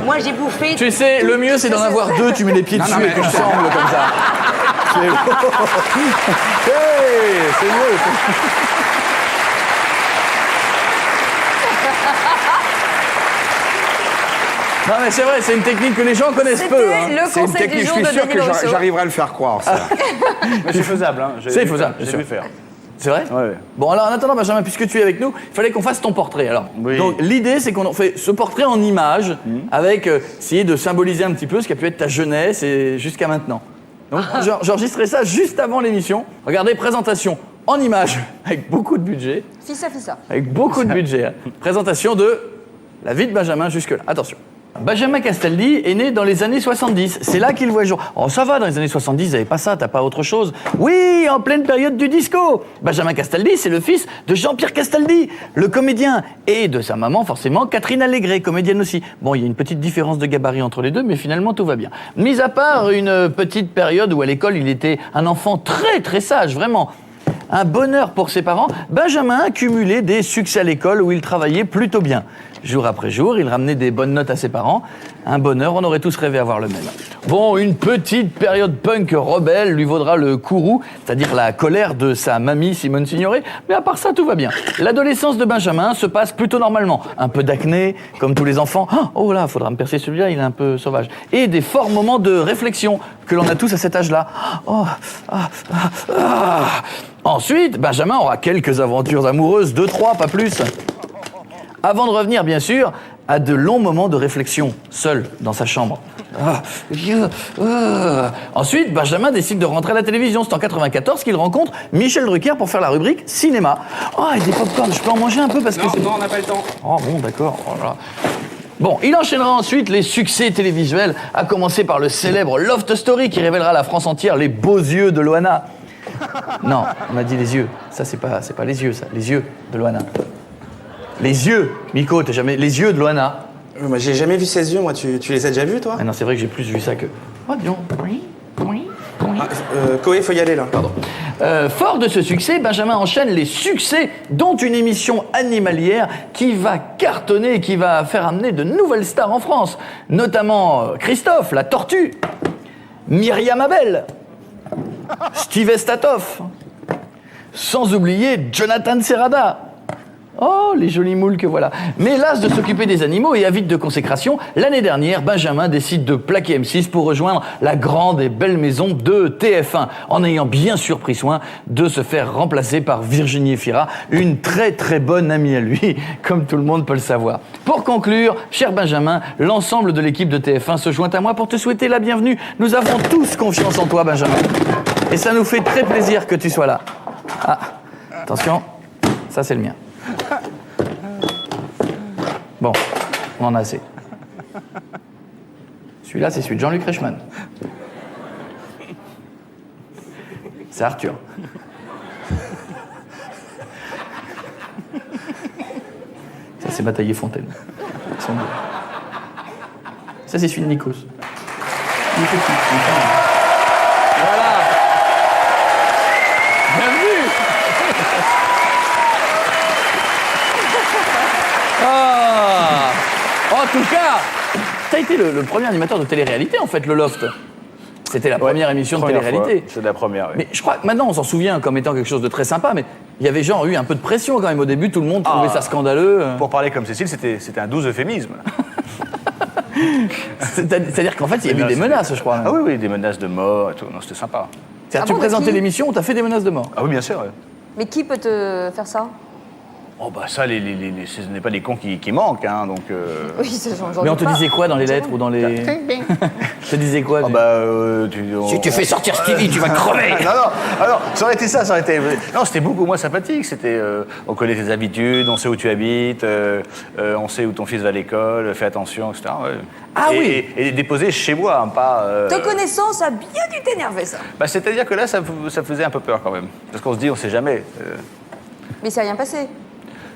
Moi j'ai bouffé. Tu sais, le mieux c'est d'en avoir 2, tu mets les pieds dessus et tu sembles comme ça. C'est beau. Hey, c'est beau. Non mais c'est vrai, c'est une technique que les gens connaissent peu. C'était le C'est une conseil du technique, je jour suis de sûr Daniel que Rousseau. j'arriverai à le faire croire, ça. Mais c'est faisable. Hein. C'est faisable, J'ai bien vu sûr. faire. C'est vrai? Ouais. Bon alors en attendant Benjamin, puisque tu es avec nous, il fallait qu'on fasse ton portrait alors. Oui. Donc l'idée c'est qu'on fait ce portrait en images avec essayer de symboliser un petit peu ce qui a pu être ta jeunesse et jusqu'à maintenant. Donc j'enregistrerai ça juste avant l'émission. Regardez, présentation en images avec beaucoup de budget. Fissa. Avec beaucoup de budget. Hein. Présentation de la vie de Benjamin jusque-là. Attention. Benjamin Castaldi est né dans les années 70. C'est là qu'il voit le jour. Oh, ça va, dans les années 70, vous n'avez pas ça, t'as pas autre chose. Oui, en pleine période du disco. Benjamin Castaldi, c'est le fils de Jean-Pierre Castaldi, le comédien. Et de sa maman, forcément, Catherine Allégret, comédienne aussi. Bon, il y a une petite différence de gabarit entre les deux, mais finalement, tout va bien. Mis à part une petite période où à l'école, il était un enfant très, très sage, vraiment. Un bonheur pour ses parents, Benjamin a cumulé des succès à l'école où il travaillait plutôt bien. Jour après jour, il ramenait des bonnes notes à ses parents. Un bonheur, on aurait tous rêvé avoir le même. Bon, une petite période punk rebelle lui vaudra le courroux, c'est-à-dire la colère de sa mamie Simone Signoret. Mais à part ça, tout va bien. L'adolescence de Benjamin se passe plutôt normalement. Un peu d'acné, comme tous les enfants. Oh là, faudra me percer celui-là, il est un peu sauvage. Et des forts moments de réflexion que l'on a tous à cet âge-là. Ensuite, Benjamin aura quelques aventures amoureuses, 2, 3, pas plus. Avant de revenir, bien sûr, à de longs moments de réflexion, seul, dans sa chambre. Ensuite, Benjamin décide de rentrer à la télévision. C'est en 94 qu'il rencontre Michel Drucker pour faire la rubrique cinéma. Oh, et des pop-corn, je peux en manger un peu parce que... Non, on n'a pas le temps. Oh bon, d'accord. Oh là. Bon, il enchaînera ensuite les succès télévisuels, à commencer par le célèbre Loft Story qui révélera à la France entière les beaux yeux de Loana. Non, on m'a dit les yeux. Ça, c'est pas les yeux, ça. Les yeux de Loana. Les yeux, Miko, t'as jamais... Les yeux de Loana. Moi, j'ai jamais vu ses yeux, moi. Tu les as déjà vus, toi? Ah non, c'est vrai que j'ai plus vu ça que... Oh, disons. Koé, faut y aller, là. Pardon. Fort de ce succès, Benjamin enchaîne les succès, dont une émission animalière qui va cartonner et qui va faire amener de nouvelles stars en France. Notamment Christophe, la tortue, Myriam Abel, Steve Estatoff, sans oublier Jonathan Serrada. Oh, les jolies moules que voilà. Mais las de s'occuper des animaux et avide de consécration, l'année dernière, Benjamin décide de plaquer M6 pour rejoindre la grande et belle maison de TF1, en ayant bien sûr pris soin de se faire remplacer par Virginie Efira, une très très bonne amie à lui, comme tout le monde peut le savoir. Pour conclure, cher Benjamin, l'ensemble de l'équipe de TF1 se joint à moi pour te souhaiter la bienvenue. Nous avons tous confiance en toi, Benjamin. Et ça nous fait très plaisir que tu sois là. Ah, attention, ça c'est le mien. Bon, on en a assez. Celui-là, c'est celui de Jean-Luc Reichmann. C'est Arthur. Ça, c'est Bataillé Fontaine. Ils sont deux. Ça, c'est celui de Nikos. Voilà. Bienvenue. En tout cas, t'as été le premier animateur de télé-réalité, en fait, le Loft. C'était la première émission de télé-réalité. C'est la première, oui. Mais je crois que maintenant, on s'en souvient comme étant quelque chose de très sympa, mais il y avait genre eu un peu de pression quand même au début, tout le monde trouvait ça scandaleux. Pour parler comme Cécile, c'était un doux euphémisme. C'est-à-dire qu'en fait, il y a eu des menaces, je crois. Ah oui, des menaces de mort et tout. Non, c'était sympa. C'est-à-dire, tu présentais l'émission, on t'a fait des menaces de mort. Ah oui, bien sûr. Ouais. Mais qui peut te faire ça? Oh bah ça, ce n'est pas les cons qui manquent, hein, donc... Oui, j'en Mais on te disait quoi dans les lettres ou dans les... Je te disais quoi? Si tu fais sortir Stevie, tu vas crever. non, ça aurait été ça, ça aurait été... Non, c'était beaucoup moins sympathique, c'était... on connaît tes habitudes, on sait où tu habites, on sait où ton fils va à l'école, fais attention, etc. Ouais. Ah oui. Et déposer chez moi, hein, pas... Te connaissant, ça a bien dû t'énerver, ça. Bah, c'est-à-dire que là, ça faisait un peu peur, quand même. Parce qu'on se dit, on sait jamais. Mais ça n'a rien passé.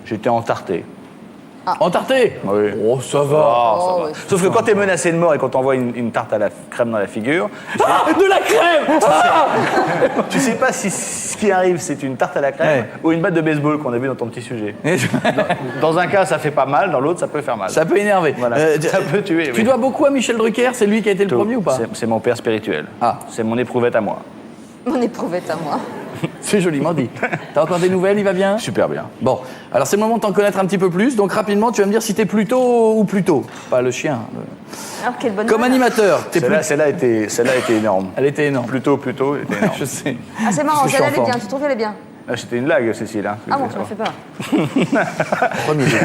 J'étais entarté. Entarté? Oui. Oh, ça va. Ça va. oui. Sauf que quand t'es menacé de mort et qu'on t'envoie une tarte à la crème dans la figure, De la crème! tu sais pas si ce qui arrive c'est une tarte à la crème ou une batte de baseball qu'on a vu dans ton petit sujet. Dans un cas, ça fait pas mal, dans l'autre, ça peut faire mal. Ça peut énerver. Voilà. Ça peut tuer. Tu dois beaucoup à Michel Drucker, c'est lui qui a été le premier ou pas? C'est mon père spirituel. Ah. C'est mon éprouvette à moi. Mon éprouvette à moi. C'est joliment dit. T'as encore des nouvelles, il va bien? Super bien. Bon, alors c'est le moment de t'en connaître un petit peu plus, donc rapidement tu vas me dire si t'es plutôt ou plutôt. Pas le chien. Alors, quelle bonne Comme nouvelle. animateur, t'es Celle-là a été énorme. Elle était énorme. Plutôt, elle était énorme. Je sais. Ah, c'est marrant, Parce que je suis celle-là, elle est en bien. forme. Tu trouves qu'elle est bien? Ah, c'était une blague, Cécile. Hein. Ah bon, ça me fait peur. Premier degré.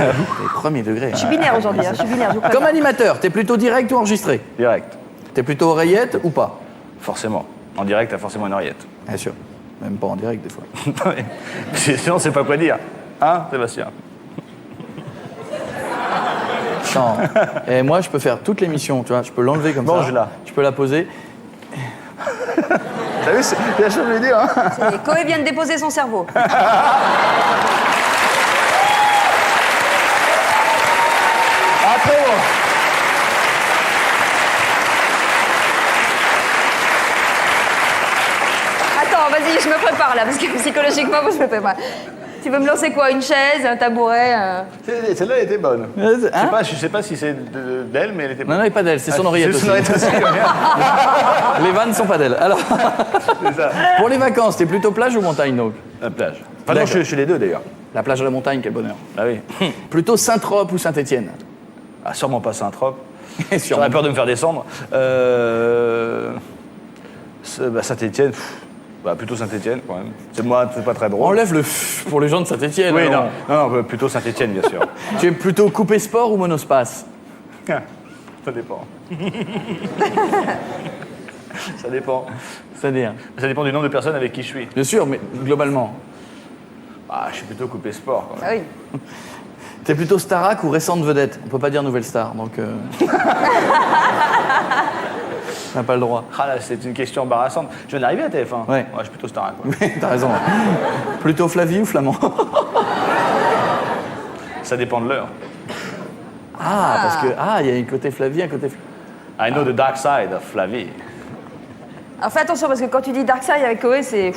Premier degré. Je suis binaire aujourd'hui, hein. Je suis binaire. je vous préviens. Comme animateur, t'es plutôt direct ou enregistré? Direct. T'es plutôt oreillette ou pas? Forcément. En direct, t'as forcément une oreillette. Bien sûr. Même pas en direct des fois. Sinon, c'est pas quoi dire. Hein, Sébastien? Non. Et moi, je peux faire toute l'émission, tu vois. Je peux l'enlever comme ça. Mange-la. Je peux la poser. T'as vu, c'est la chose de le dire, hein? Et Koé vient de déposer son cerveau. Après, bon. Attends, vas-y, je me prépare là, parce que psychologiquement, moi, je me prépare. Tu veux me lancer quoi? Une chaise, un tabouret Celle-là, elle était bonne. Hein? Je sais pas si c'est d'elle, mais elle était bonne. Non, non, pas d'elle, c'est son oreillette C'est aussi. son oreillette aussi. Les vannes ne sont pas d'elle. Alors, C'est ça. pour les vacances, t'es plutôt plage ou montagne donc? La plage. Enfin, non, je suis les deux d'ailleurs. La plage à la montagne, quel bonheur. Ah oui. Plutôt Saint-Trope ou Saint-Étienne? Ah, sûrement pas Saint-Trope. Sûrement. J'aurais peur de me faire descendre. Saint-Étienne. Plutôt Saint-Étienne quand même. C'est pas très drôle. Enlève le f pour les gens de Saint-Étienne. Oui, non, plutôt Saint-Étienne, bien sûr. Tu es plutôt coupé sport ou monospace? Ça dépend. Ça dépend. C'est-à-dire? Ça dépend du nombre de personnes avec qui je suis. Bien sûr, mais globalement. Ah, je suis plutôt coupé sport quand même. Ah oui. T'es plutôt Starac ou récente vedette? On peut pas dire nouvelle star, donc... On n'a pas le droit. Ah là, c'est une question embarrassante. Je viens d'arriver à TF1. Ouais. Je suis plutôt Starac. Quoi. T'as raison. Plutôt Flavie ou Flamand? Ça dépend de l'heure. Ah, parce que... Ah, il y a un côté Flavie, un côté... I know the dark side of Flavie. Alors fais attention, parce que quand tu dis Dark Side avec Koé, c'est...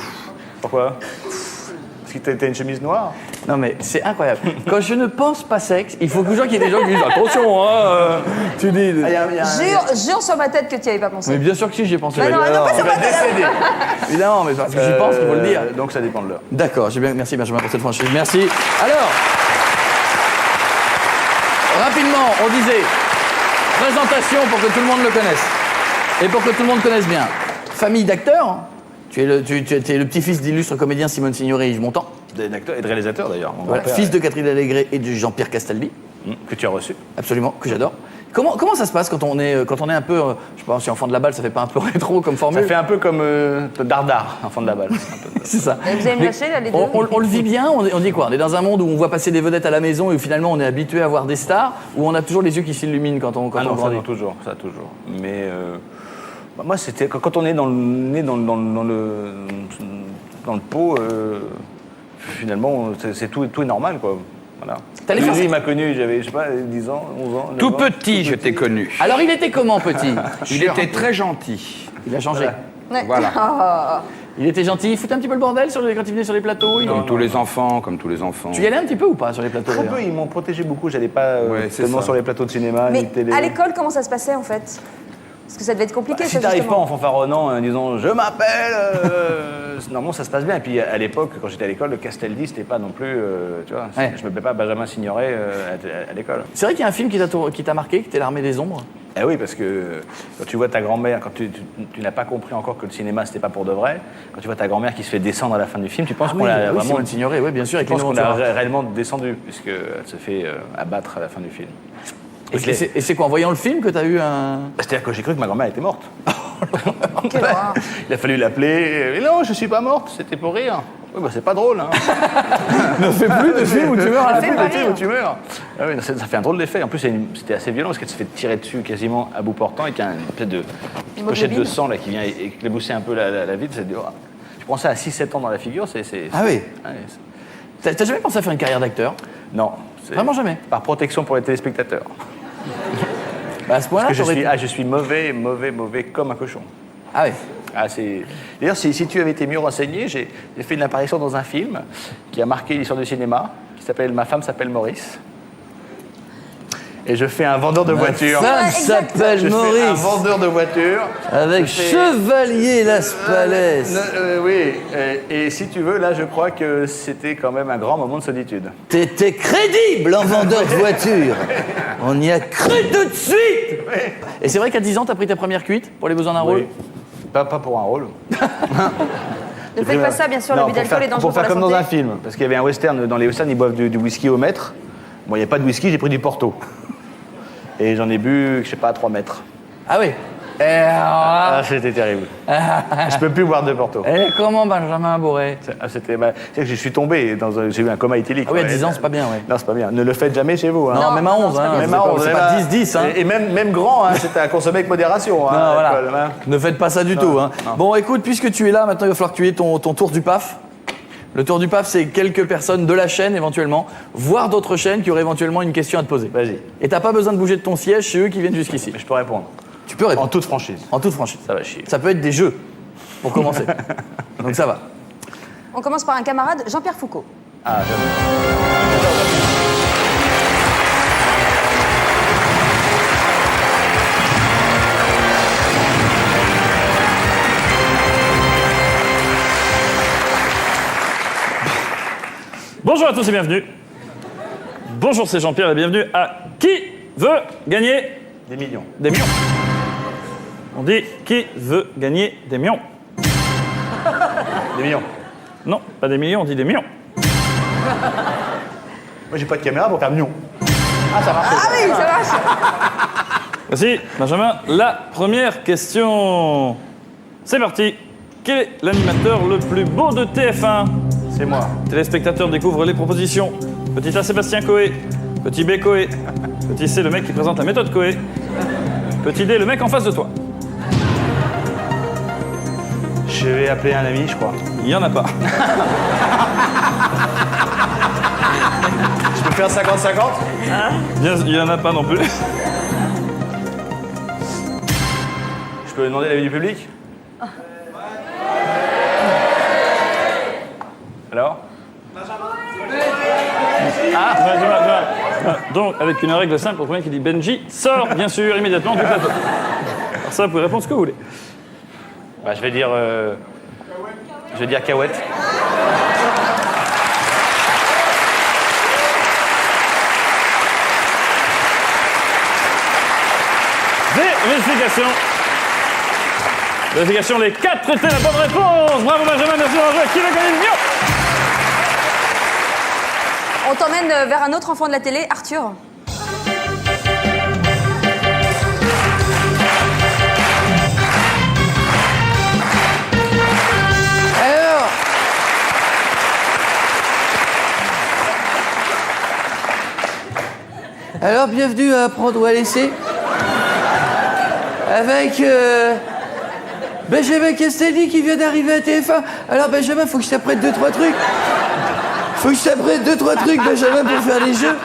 Pourquoi? Parce que t'as une chemise noire? Non mais c'est incroyable. Quand je ne pense pas sexe, il faut toujours qu'il y ait des gens qui disent attention, hein, tu dis. Jure sur ma tête que tu n'y avais pas pensé. Mais bien sûr que si, j'y ai pensé. Bah non, pas sur ma tête. Évidemment, mais parce que j'y pense qu'il faut le dire. Donc ça dépend de l'heure. D'accord, merci Benjamin pour cette franchise. Merci. Alors, rapidement, on disait présentation pour que tout le monde le connaisse et pour que tout le monde connaisse bien. Famille d'acteurs. Tu es le petit-fils d'illustre comédien Simone Signoret et Yves Montand. D'acteurs et de réalisateurs d'ailleurs. Voilà, fils de Catherine Allégret et de Jean-Pierre Castaldi. Que tu as reçu. Absolument, que j'adore. Comment ça se passe quand on est un peu, je sais pas, si enfant de la balle, ça fait pas un peu rétro comme formule? Ça fait un peu comme Dardar, enfant de la balle. C'est ça. Vous allez me lâcher là, les deux? On le vit bien, on dit quoi? On est dans un monde où on voit passer des vedettes à la maison et où finalement on est habitué à voir des stars, où on a toujours les yeux qui s'illuminent quand on non, grandit. ça toujours. Mais moi, c'était quand on est dans le pot, finalement, tout est normal, quoi. Voilà. Lui, il m'a connu, j'avais, je sais pas, 10 ans, 11 ans. Tout 9 ans. petit, je t'ai connu. Alors il était comment, petit? Il était très gentil. Il a changé. Ouais. Voilà. Oh. Il était gentil, il foutait un petit peu le bordel quand il venait sur les plateaux. Comme tous les enfants. Tu y allais un petit peu ou pas sur les plateaux? Très d'ailleurs peu, ils m'ont protégé beaucoup, j'allais pas Ouais, c'est tellement ça. sur les plateaux de cinéma, Mais ni de télé. à l'école, comment ça se passait en fait? Parce que ça devait être compliqué, Si ça, t'arrives pas justement. en fanfaronnant, en disant « je m'appelle normalement, ça se passe bien. Et puis, à l'époque, quand j'étais à l'école, le Castaldi, c'était pas non plus... tu vois, Ouais. je me plais pas Benjamin Signoret à l'école. C'est vrai qu'il y a un film qui t'a marqué, qui était L'Armée des Ombres. Eh oui, parce que quand tu vois ta grand-mère, quand tu n'as pas compris encore que le cinéma, c'était pas pour de vrai, quand tu vois ta grand-mère qui se fait descendre à la fin du film, tu penses qu'on l'a vraiment... Simone Signoret, oui, bien sûr, Tu avec les penses qu'on l'a Ventura. réellement descendu, puisqu'elle se fait abattre à la fin du film. Et c'est quoi, en voyant le film, que t'as eu un... C'est-à-dire que j'ai cru que ma grand-mère était morte. Quelle horreur. Il a fallu l'appeler. Mais non, je suis pas morte, c'était pour rire. Oui, bah c'est pas drôle, hein. Ne fais plus de film où tu meurs à la Ne fais fin. pas de film où tu meurs. Ah oui, ça fait un drôle d'effet. En plus, c'était assez violent parce qu'elle se fait tirer dessus quasiment à bout portant et qu'il y a une espèce de petite pochette de sang là, qui vient éclabousser un peu la vitre. Tu prends ça à 6-7 ans dans la figure, c'est... Ah oui. Ouais, T'as jamais pensé à faire une carrière d'acteur? non. Vraiment jamais? Par protection pour les téléspectateurs. Bah, à ce point-là, Parce que t'aurais pu- je suis mauvais comme un cochon. Ah oui. D'ailleurs, si tu avais été mieux renseigné, j'ai fait une apparition dans un film qui a marqué l'histoire du cinéma, qui s'appelle Ma femme s'appelle Maurice. Et je fais un vendeur de voitures. Ma femme s'appelle Je fais un Maurice. vendeur de voitures. Avec Chevalier Las Palais. Oui, et si tu veux, là, je crois que c'était quand même un grand moment de solitude. T'étais crédible en vendeur de voitures. On y a cru tout de suite. Et c'est vrai qu'à 10 ans, t'as pris ta première cuite pour les besoins d'un rôle? Pas pour un rôle. Ne faites pas ça, bien sûr, Non, l'abus d'alcool est dangereux pour faire la comme dans santé. un film. Parce qu'il y avait un western, dans les westerns, ils boivent du whisky au mètre. Bon, il n'y a pas de whisky, j'ai pris du Porto. Et j'en ai bu, je sais pas, 3 mètres. Ah oui. C'était terrible. Je peux plus boire de Porto. Et comment Benjamin Bourret? C'est que je suis tombé, j'ai eu un coma éthylique. Ah oui, à 10 ans, c'est pas bien, ouais. Non, c'est pas bien. Ne le faites jamais chez vous. Hein. Non, même à 11, hein. Même à 11, c'est pas 10-10, hein. Et même grand, hein, c'était à consommer avec modération. Hein, Non, voilà. l'alcool, hein. Ne faites pas ça du tout. Hein. non. Bon, écoute, puisque tu es là, maintenant il va falloir que tu aies ton tour du PAF. Le tour du PAF, c'est quelques personnes de la chaîne éventuellement, voire d'autres chaînes qui auraient éventuellement une question à te poser. Vas-y. Et t'as pas besoin de bouger de ton siège, c'est eux qui viennent jusqu'ici. Mais je peux répondre. Tu peux répondre. En toute franchise. En toute franchise. Ça va chier. Ça peut être des jeux, pour commencer. Donc ça va. On commence par un camarade, Jean-Pierre Foucault. Ah, j'aime. Bonjour à tous et bienvenue. Bonjour, c'est Jean-Pierre et bienvenue à Qui veut gagner Des millions. des millions. On dit qui veut gagner des millions. Des millions. Non, pas des millions, on dit des millions. Moi, j'ai pas de caméra pour faire millions. Ah, ça marche. Ah oui, ça marche. Voici, Benjamin, la première question. C'est parti. Quel est l'animateur le plus beau de TF1 ? C'est moi. Téléspectateurs découvrent les propositions. Petit A, Sébastien Coé. Petit B, Coé. Petit C, le mec qui présente la méthode Coé. Petit D, le mec en face de toi. Je vais appeler un ami, je crois. Il y en a pas. Je peux faire 50-50 Bien, il y en a pas non plus. Je peux demander l'avis du public Alors Ah, donc, avec une règle simple, le premier qui dit Benji sort, bien sûr, immédiatement du plateau. Alors ça, vous pouvez répondre ce que vous voulez. Bah, je vais dire Cahouette. Vérification. Vérification, les 4 étaient la bonne réponse. Bravo Benjamin, merci d'avoir joué. Qui va gagner le million ? On t'emmène vers un autre enfant de la télé, Arthur. Alors, bienvenue à Apprendre ou à laisser. Avec Benjamin Castaldi qui vient d'arriver à TF1. Alors, Benjamin, faut que je t'apprête 2-3 trucs. Faut que je t'apprête 2-3 trucs, Benjamin, pour faire les jeux.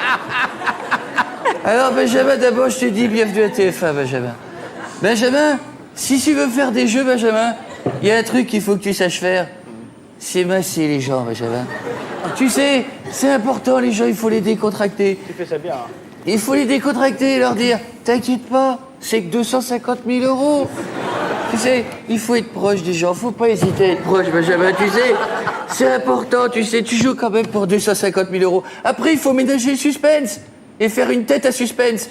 Alors, Benjamin, d'abord, je te dis bienvenue à TF1, Benjamin. Benjamin, si tu veux faire des jeux, Benjamin, il y a un truc qu'il faut que tu saches faire. C'est masser les gens, Benjamin. Tu sais, c'est important, les gens, il faut les décontracter. Tu fais ça bien. Hein. Il faut les décontracter et leur dire « T'inquiète pas, c'est que 250 000 euros. Tu sais, il faut être proche des gens, faut pas hésiter à être proche, Benjamin, tu sais. C'est important, tu sais, tu joues quand même pour 250 000 euros. Après, il faut ménager le suspense et faire une tête à suspense.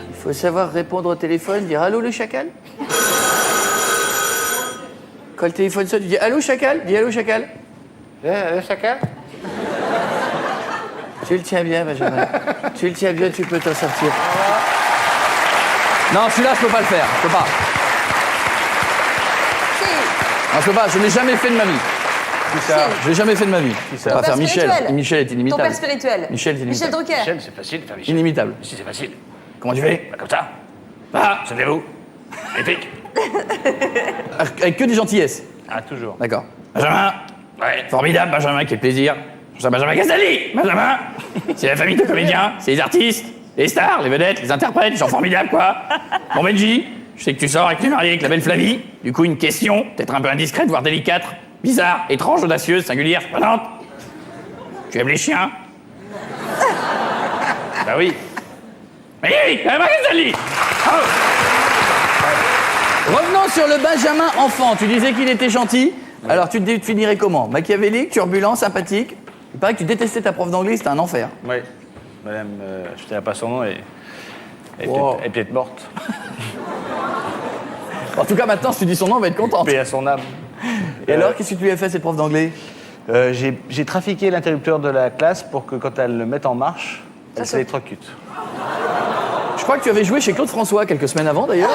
Il faut savoir répondre au téléphone, dire allô le chacal. Quand le téléphone sonne, tu dis allô chacal, dis allô chacal. Le chacal? Tu le tiens bien, Benjamin. Tu le tiens bien, tu peux t'en sortir. Non, celui-là, je peux pas le faire. Je peux pas. Non, je peux pas. Je l'ai jamais fait de ma vie. Je l'ai jamais fait de ma vie. Je peux pas faire Michel. Michel est inimitable. Ton père spirituel. Michel est inimitable. Michel Drucker. Michel, c'est facile de faire Michel. Inimitable. Si, c'est facile. Comment tu fais? Bah, comme ça. Ah, savez-vous? Épique. Avec que des gentillesses. Ah, toujours. D'accord. Benjamin. Ouais. Formidable, Benjamin, quel plaisir. Benjamin Castaldi. Benjamin. C'est la famille de comédiens, c'est les artistes, les stars, les vedettes, les interprètes, ils sont formidables, quoi. Bon, Benji, je sais que tu sors et que tu es marié avec la belle Flavie. Du coup, une question, peut-être un peu indiscrète, voire délicate, bizarre, étrange, audacieuse, singulière, surprenante. Tu aimes les chiens? Bah oui. Mais oui, Benjamin Castaldi. Revenons sur le Benjamin enfant. Tu disais qu'il était gentil. Alors, tu te définirais comment? Machiavélique, turbulent, sympathique? Il paraît que tu détestais ta prof d'anglais, c'était un enfer. Oui. Madame, je ne dirais pas son nom, elle est peut-être morte. En tout cas, maintenant, si tu dis son nom, on va être content. Paix à son âme. Et alors, qu'est-ce que tu lui as fait, cette prof d'anglais? J'ai trafiqué l'interrupteur de la classe pour que quand elle le mette en marche, elle s'électrocute. Je crois que tu avais joué chez Claude François quelques semaines avant, d'ailleurs.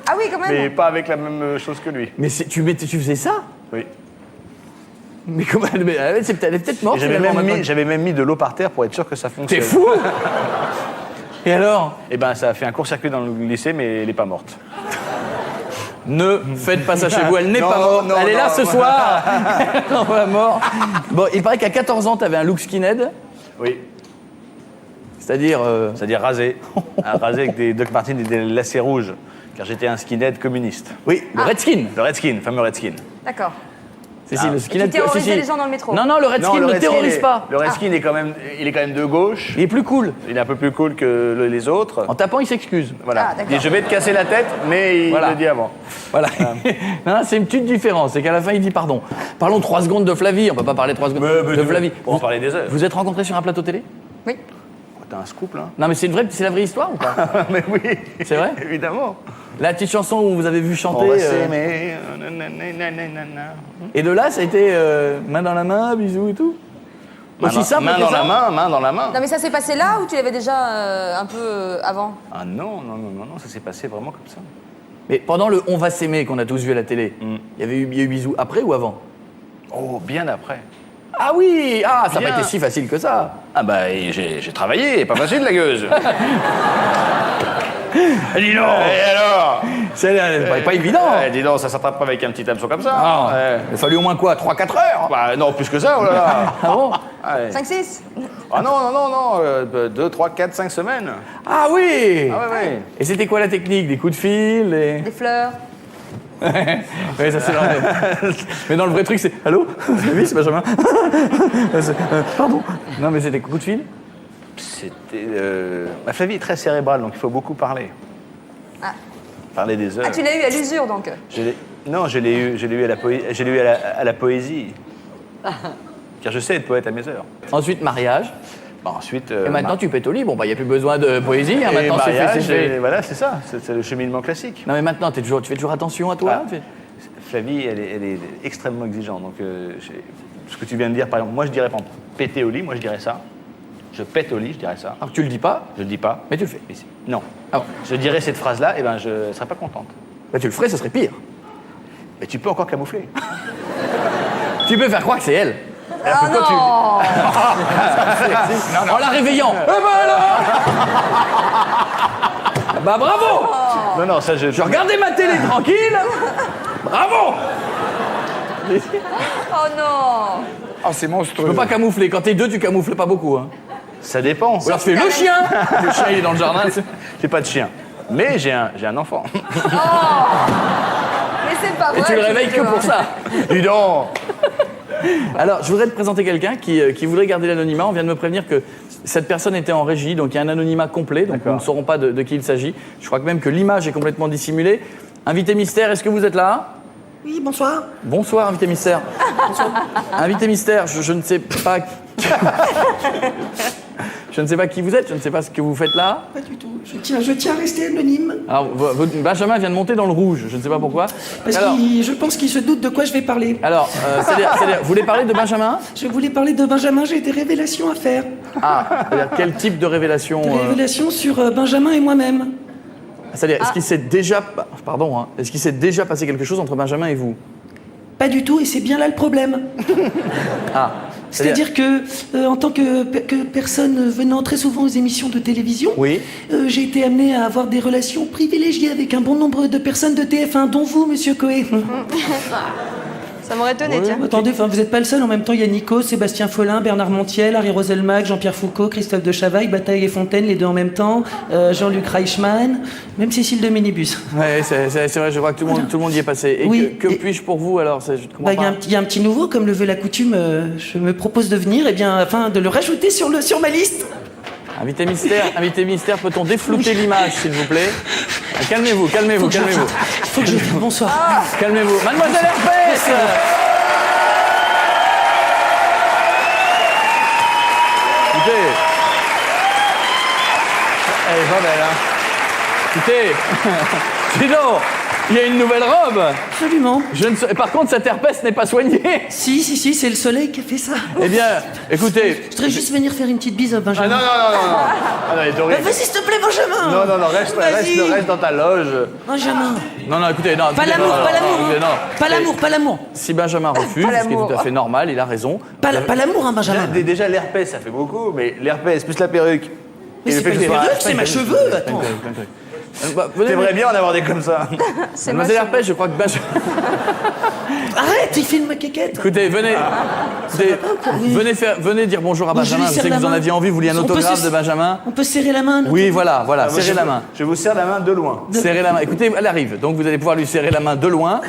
Ah oui, quand même. Mais pas avec la même chose que lui. Mais tu faisais ça? Oui. Mais comment elle est peut-être morte. J'avais même mis de l'eau par terre pour être sûr que ça fonctionne. T'es fou. Et alors? Eh ben, ça a fait un court-circuit dans le lycée, mais elle n'est pas morte. Ne faites pas ça chez vous, elle n'est pas morte. Elle est là ce soir. Non, pas mort. Bon, il paraît qu'à 14 ans, t'avais un look skinhead. Oui. C'est-à-dire C'est-à-dire rasé. Rasé avec des Doc Martens et des lacets rouges. Car j'étais un skinhead communiste. Oui, le Redskin. Le Redskin, le fameux Redskin. D'accord. Le skinhead. Tu terrorisais les gens dans le métro. Non, le Redskin ne terrorise pas. Le Redskin il est quand même de gauche. Il est plus cool. Il est un peu plus cool que les autres. En tapant, il s'excuse. Voilà. Il dit, je vais te casser la tête, mais il le dit avant. Voilà. Non, c'est une petite différence. C'est qu'à la fin, il dit pardon. Parlons 3 secondes de Flavie. On peut pas parler 3 secondes de Flavie. On va en parler des heures. Vous êtes rencontrés sur un plateau télé? Oui. T'as un scoop, là? Non, mais c'est la vraie histoire ou pas? Mais oui. C'est vrai? Évidemment. La petite chanson où vous avez vu chanter. On va s'aimer. Et de là, ça a été main dans la main, bisous et tout? Aussi simple main que dans ça? la main, main dans la main. Non, mais ça s'est passé là ou tu l'avais déjà un peu avant? Ah non, ça s'est passé vraiment comme ça. Mais pendant le On va s'aimer qu'on a tous vu à la télé, il y a eu bisous après ou avant? Oh, bien après. Ah oui! Ah, ça n'a pas été si facile que ça. Ah bah, j'ai travaillé, pas facile la gueuse. Dis donc! Et alors? C'est pas évident. Dis donc, ça s'attrape pas avec un petit hameçon comme ça. Ah, il a fallu au moins quoi? 3-4 heures? Bah non, plus que ça, oh là là. Ah bon? 5-6? Ah non, 2, 3, 4, 5 semaines. Ah oui! Ah ouais. Et c'était quoi la technique? Des coups de fil? Des fleurs? Oui, ça c'est vrai. Mais dans le vrai truc, c'est allô? Oui, c'est Benjamin. Pardon. Non, mais c'était coup de fil? C'était. Ma Flavie est très cérébrale, donc il faut beaucoup parler. Ah. Parler des heures. Ah, tu l'as eu à l'usure donc? Non, je l'ai eu à la poésie. Car je sais être poète à mes heures. Ensuite, mariage. Bah, ensuite. Et maintenant, tu pètes au lit. Bon, bah, il n'y a plus besoin de poésie. Hein, maintenant, mariage, c'est fait. Voilà, c'est ça. C'est le cheminement classique. Non, mais maintenant, tu fais toujours attention à toi. Ah. Flavie, elle est extrêmement exigeante. Donc, ce que tu viens de dire, par exemple, moi, je dirais, par exemple, péter au lit, moi, je dirais ça. Je pète au lit, je dirais ça. Alors, tu le dis pas? Je le dis pas. Mais tu le fais? Non. Ah bon. Je dirais cette phrase-là, et ben, je ne serais pas contente. Bah, tu le ferais, ça serait pire. Mais tu peux encore camoufler. Tu peux faire croire que c'est elle. Ah non! En la réveillant. Eh ben alors! Bah bravo! Non, ça Je regardais ma télé tranquille. Bravo! Oh non! Oh, c'est monstrueux. Tu peux pas camoufler. Quand t'es deux, tu camoufles pas beaucoup. Hein. Ça dépend. Ou alors tu fais le chien. Le chien, il est dans le jardin. J'ai pas de chien. Mais j'ai un enfant. Mais c'est pas vrai. Et tu le réveilles que pour ça. Dis donc. Alors, je voudrais te présenter quelqu'un qui voudrait garder l'anonymat. On vient de me prévenir que cette personne était en régie, donc il y a un anonymat complet, donc nous ne saurons pas de qui il s'agit. Je crois que même que l'image est complètement dissimulée. Invité mystère, est-ce que vous êtes là ? Oui, bonsoir. Bonsoir, invité mystère. Bonsoir. Invité mystère, je ne sais pas... Je ne sais pas qui vous êtes, je ne sais pas ce que vous faites là. Pas du tout. Je tiens à rester anonyme. Alors, Benjamin vient de monter dans le rouge, je ne sais pas pourquoi. Parce que je pense qu'il se doute de quoi je vais parler. Alors, c'est-à-dire, vous voulez parler de Benjamin ? Je voulais parler de Benjamin, j'ai des révélations à faire. Ah, c'est-à-dire quel type de révélation Des révélations sur Benjamin et moi-même. C'est-à-dire, est-ce qu'il s'est déjà... Pardon, hein, est-ce qu'il s'est déjà passé quelque chose entre Benjamin et vous ? Pas du tout, et c'est bien là le problème. Ah. C'est-à-dire que, en tant que personne venant très souvent aux émissions de télévision, oui. J'ai été amené à avoir des relations privilégiées avec un bon nombre de personnes de TF1, dont vous, Monsieur Coé. Ça m'aurait étonné, tiens. Attendez, vous n'êtes pas le seul. En même temps, il y a Nico, Sébastien Follin, Bernard Montiel, Harry Roselmack, Jean-Pierre Foucault, Christophe de Chavaille, Bataille et Fontaine, les deux en même temps, Jean-Luc Reichmann, même Cécile de Minibus. Oui, c'est vrai, je crois que tout le monde y est passé. Et oui, que puis-je pour vous alors ? Il y a un petit nouveau, comme le veut la coutume, je me propose de venir, afin de le rajouter sur ma liste. Invité mystère, peut-on déflouter l'image, s'il vous plaît ? Calmez-vous. Faut que je dise bonsoir. Calmez-vous. Mademoiselle Herpès ! Écoutez. Elle est pas belle, hein ? Écoutez. Dis donc, il y a une nouvelle robe. Absolument. Par contre, cette herpès n'est pas soignée. Si, c'est le soleil qui a fait ça. Eh bien, écoutez... Je voudrais juste venir faire une petite bise à Benjamin. Ah non, il est horrible. Vas-y, s'il te plaît, Benjamin. Non, reste dans ta loge. Benjamin. Non, écoutez, non. Pas l'amour. Pas l'amour. Si Benjamin refuse, ce qui est tout à fait normal, il a raison. Pas l'amour, hein, Benjamin. Déjà, l'herpès, ça fait beaucoup, mais l'herpès plus la perruque. Mais c'est pas une perruque, c'est ma cheveux, attends. T'aimerais bien en avoir des comme ça. Mademoiselle Herpès, je crois que Benjamin... Arrête, il filme ma quéquette. Écoutez, venez dire bonjour à Benjamin. Je sais que vous en aviez envie, vous vouliez un autographe de Benjamin. On peut serrer la main. Oui, voilà, serrez la main. Je vous serre la main de loin. Serrez la main. Écoutez, elle arrive, donc vous allez pouvoir lui serrer la main de loin.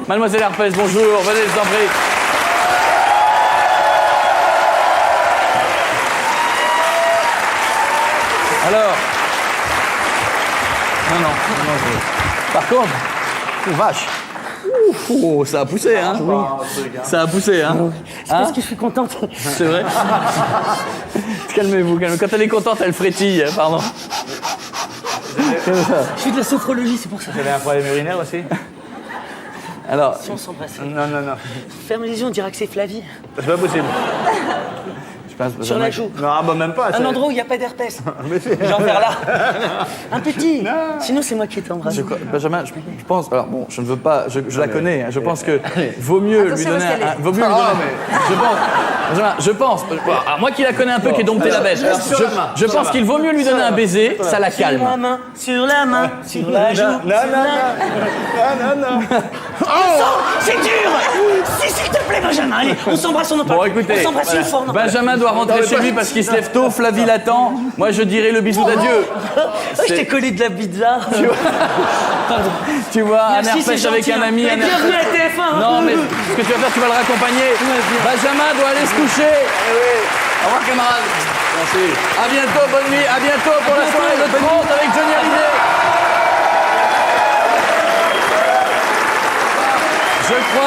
Mademoiselle Herpès, bonjour, venez, je vous en prie. Alors... Non. Par contre, vache. Oh, ça a poussé, hein. Ça a poussé, hein. C'est parce que je suis contente. C'est vrai. Calmez-vous. Quand elle est contente, elle frétille, pardon. Je suis de la sophrologie, c'est pour ça. Vous avez un problème urinaire aussi ? Alors... Si on s'embrasse. Non. Ferme les yeux, on dirait que c'est Flavie. C'est pas possible. Sur la joue. Non, même pas. Un endroit où il n'y a pas d'herpès. Genre vers là. Un petit. Non. Sinon, c'est moi qui t'embrasse. Benjamin, je pense... Alors bon, je ne veux pas... Je la connais. Hein, je pense que vaut mieux lui donner un... Vaut mieux lui donner... Benjamin, je pense... Alors moi qui la connais un peu, qui est dompté la bête, je pense qu'il vaut mieux lui donner un baiser, ça la calme. Sur la main, sur la joue. Non. Oh, c'est dur. Si, s'il te plaît, Benjamin. Allez, on s'embrasse, on en parle. Bon, écoutez, on s'embrasse une fois. Benjamin doit rentrer chez lui parce qu'il se lève tôt, Flavie l'attend. Moi, je dirais le bisou d'adieu. Je t'ai collé de la pizza. Pardon. Tu vois, un herpès avec un ami. Bienvenue à TF1. Non, mais ce que tu vas faire, tu vas le raccompagner. Benjamin doit aller se coucher. Au revoir, camarade. Merci. À bientôt, bonne nuit. À bientôt pour la soirée de 30 avec Johnny Hallyday. Je crois.